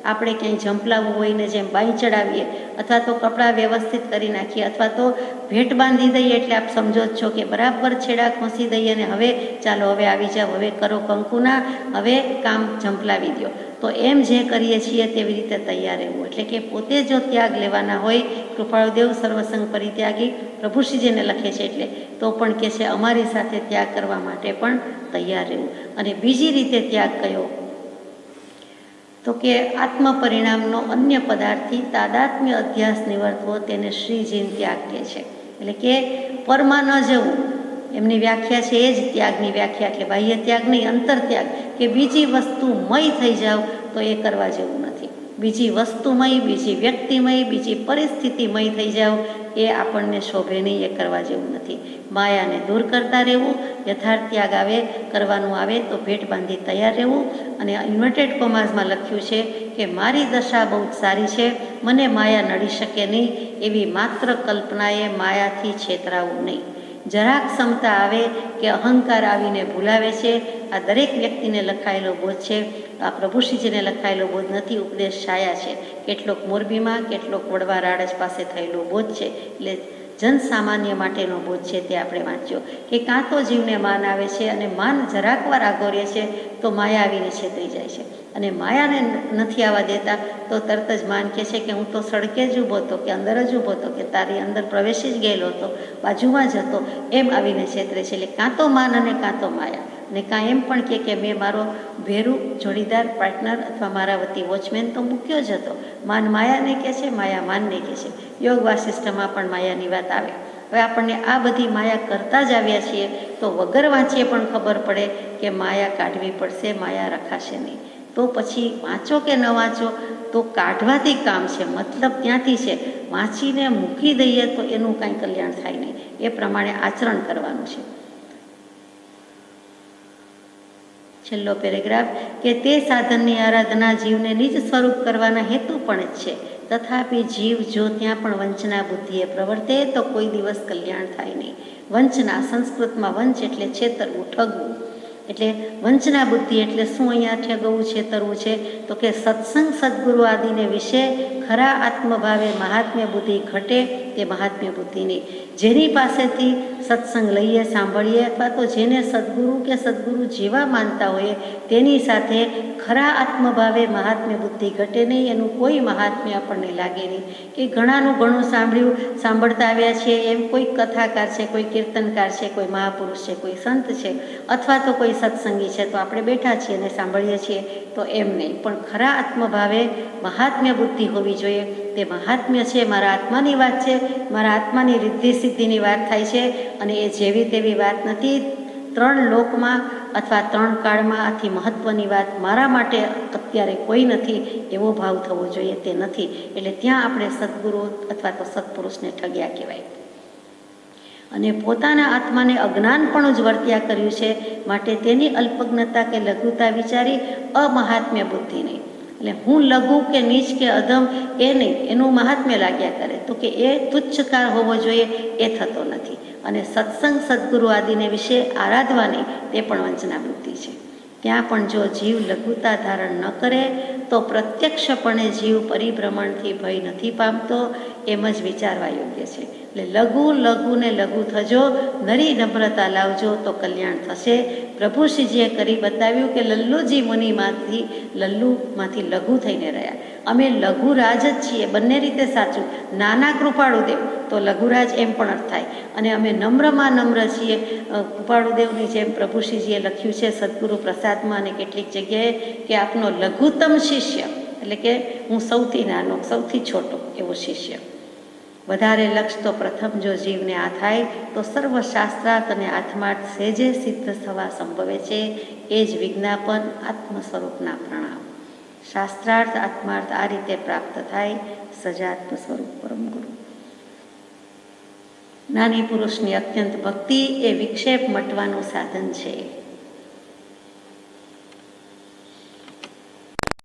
આપણે ક્યાંય ઝંપલાવવું હોય ને જેમ બાઈ ચડાવીએ, અથવા તો કપડાં વ્યવસ્થિત કરી નાખીએ, અથવા તો ભેટ બાંધી દઈએ, એટલે આપ સમજો જ છો કે બરાબર છેડા ખોસી દઈએ ને હવે ચાલો હવે આવી જાઓ, હવે કરો કંકુના, હવે કામ ઝંપલાવી દો. તો એમ જે કરીએ છીએ તેવી રીતે તૈયાર રહેવું. એટલે કે પોતે જો ત્યાગ લેવાના હોય, કૃપાળુદેવ સર્વસંગ પરિત્યાગી પ્રભુશ્રીજીને લખે છે, એટલે તો પણ કહે છે અમારી સાથે ત્યાગ કરવા માટે પણ તૈયાર રહેવું. અને બીજી રીતે ત્યાગ કયો? તો કે આત્મ પરિણામનો અન્ય પદાર્થથી તાદાત્મ્ય અધ્યાસ નિવર્તવો, તેને શ્રીજીન ત્યાગ કહે છે. એટલે કે પરમાં ન જવું, એમની વ્યાખ્યા છે એ જ ત્યાગની વ્યાખ્યા. એટલે બાહ્ય ત્યાગ નહીં, અંતર ત્યાગ, કે બીજી વસ્તુમય થઈ જાવ તો એ કરવા જેવું નથી. બીજી વસ્તુમય, બીજી વ્યક્તિમય, બીજી પરિસ્થિતિમય થઈ જાવ એ આપણને શોભે નહીં, એ કરવા જેવું નથી. માયાને દૂર કરતા રહેવું, યથાર્થ ત્યાગ આવે કરવાનું આવે તો ભેટ બાંધી તૈયાર રહેવું. અને ઇન્વર્ટેડ કોમાઝમાં લખ્યું છે કે મારી દશા બહુ જ સારી છે, મને માયા નડી શકે નહીં, એવી માત્ર કલ્પનાએ માયાથી છેતરાવું નહીં. જરાક ક્ષમતા આવે કે અહંકાર આવીને ભૂલાવે છે. આ દરેક વ્યક્તિને લખાયેલો બોધ છે, આ પ્રભુશ્રીજીને લખાયેલો બોધ નથી, ઉપદેશ છાયા છે. કેટલોક મોરબીમાં, કેટલોક વડવા રાડજ પાસે થયેલો બોધ છે. એટલે જનસામાન્ય માટેનો બોધ છે, તે આપણે વાંચ્યો કે કાં તો જીવને માન આવે છે, અને માન જરાક વાર આગોરે છે તો માયા આવીને છેતરી જાય છે. અને માયાને નથી આવવા દેતા તો તરત જ માન કહે છે કે હું તો સડકે જ ઊભો હતો, કે અંદર જ ઊભો હતો, કે તારી અંદર પ્રવેશી જ ગયેલો હતો, બાજુમાં જ હતો, એમ આવીને છેતરે છે. એટલે કાં તો માન અને કાં તો માયા. અને કાં એમ પણ કે મેં મારો ભેરું, જોડીદાર, પાર્ટનર અથવા મારા વતી વોચમેન તો મૂક્યો જ હતો. માન માયાને કહે છે, માયા માનને કહે છે. યોગ વાસિષ્ઠમાં પણ માયાની વાત આવે. હવે આપણને આ બધી માયા કરતા જ આવ્યા છીએ તો વગર વાંચીએ પણ ખબર પડે કે માયા કાઢવી પડશે, માયા રખાશે નહીં. તો પછી વાંચો કે ન વાંચો તો કાઢવાથી કામ છે, મતલબ ત્યાંથી છે. વાંચીને મૂકી દઈએ તો એનું કાંઈ કલ્યાણ થાય નહીં. એ પ્રમાણે આચરણ કરવાનું છે. છેલ્લો પેરેગ્રાફ કે તે સાધનની આરાધના જીવને નિજ સ્વરૂપ કરવાના હેતુ પણ જ છે. તથાપિ જીવ જો ત્યાં પણ વંચના બુદ્ધિએ પ્રવર્તે તો કોઈ દિવસ કલ્યાણ થાય નહીં. વંચના, સંસ્કૃતમાં વંચ એટલે છેતરવું, ઠગવું. એટલે વંચના બુદ્ધિ એટલે શું? અહીંયા ઠગવું, છેતરવું છે તો કે સત્સંગ, સદ્ગુરુ આદિને વિશે ખરા આત્મભાવે મહાત્મ્ય બુદ્ધિ ઘટે તે મહાત્મ્ય બુદ્ધિની. જેની પાસેથી સત્સંગ લઈએ, સાંભળીએ, અથવા તો જેને સદગુરુ કે સદગુરુ જેવા માનતા હોઈએ તેની સાથે ખરા આત્મભાવે મહાત્મ્ય બુદ્ધિ ઘટે નહીં. એનું કોઈ મહાત્મ્ય આપણને લાગે નહીં કે ઘણાનું ઘણું સાંભળતા આવ્યા છીએ એમ કોઈ કથાકાર છે, કોઈ કીર્તનકાર છે, કોઈ મહાપુરુષ છે, કોઈ સંત છે, અથવા તો કોઈ સત્સંગી છે તો આપણે બેઠા છીએ અને સાંભળીએ છીએ, તો એમ નહીં. પણ ખરા આત્મભાવે મહાત્મ્ય બુદ્ધિ હોવી જોઈએ. તે મહાત્મ્ય છે, મારા આત્માની વાત છે, મારા આત્માની રિદ્ધિ સિદ્ધિની વાત થાય છે, અને એ જેવી તેવી વાત નથી. 3 લોકમાં અથવા 3 કાળમાં આથી મહત્ત્વની વાત મારા માટે અત્યારે કોઈ નથી એવો ભાવ થવો જોઈએ, તે નથી. એટલે ત્યાં આપણે સદગુરુ અથવા તો સત્પુરુષને ઠગ્યા કહેવાય. અને પોતાના આત્માને અજ્ઞાનપણું જ વર્ત્યા કર્યું છે, માટે તેની અલ્પજ્ઞતા કે લઘુતા વિચારી અમહાત્મ્ય બુદ્ધિ નહીં. એટલે હું લઘુ કે નીચ કે અધમ એ નહીં, એનું મહાત્મ્ય લાગ્યા કરે તો કે એ તુચ્છકાર હોવો જોઈએ, એ થતો નથી. અને સત્સંગ સદગુરુ આદિને વિશે આરાધવાની તે પણ વંચના વૃત્તિ છે. ત્યાં પણ જો જીવ લઘુતા ધારણ ન કરે તો પ્રત્યક્ષપણે જીવ પરિભ્રમણથી ભય નથી પામતો, એમ જ વિચારવા યોગ્ય છે. એટલે લઘુ ને લઘુ થજો, નરી નમ્રતા લાવજો તો કલ્યાણ થશે. પ્રભુશ્રીજીએ કરી બતાવ્યું કે લલ્લુજી મુનિમાંથી લઘુ થઈને રહ્યા. અમે લઘુરાજ જ છીએ, બંને રીતે સાચું. નાના કૃપાળુદેવ તો લઘુરાજ એમ પણ અર્થ થાય, અને અમે નમ્રમાં નમ્ર છીએ. કૃપાળુદેવની જેમ પ્રભુશ્રીજીએ લખ્યું છે સદગુરુ પ્રસાદમાં અને કેટલીક જગ્યાએ કે આપનો લઘુત્તમ શિષ્ય, એટલે કે હું સૌથી નાનો, સૌથી છોટો એવો શિષ્ય. વધારે લક્ષ તો પ્રથમ જો જીવને આ થાય તો સર્વ શાસ્ત્રાર્થ અને આત્માર્થ સહેજે સિદ્ધ થવા સંભવે છે. એ જ વિજ્ઞાપન આત્મ સ્વરૂપના પ્રણામ. શાસ્ત્રાર્થ આત્માર્થ આ રીતે પ્રાપ્ત થાય, સજાત્મ સ્વરૂપ પરમ ગુરુ. જ્ઞાની પુરુષની અત્યંત ભક્તિ એ વિક્ષેપ મટવાનું સાધન છે.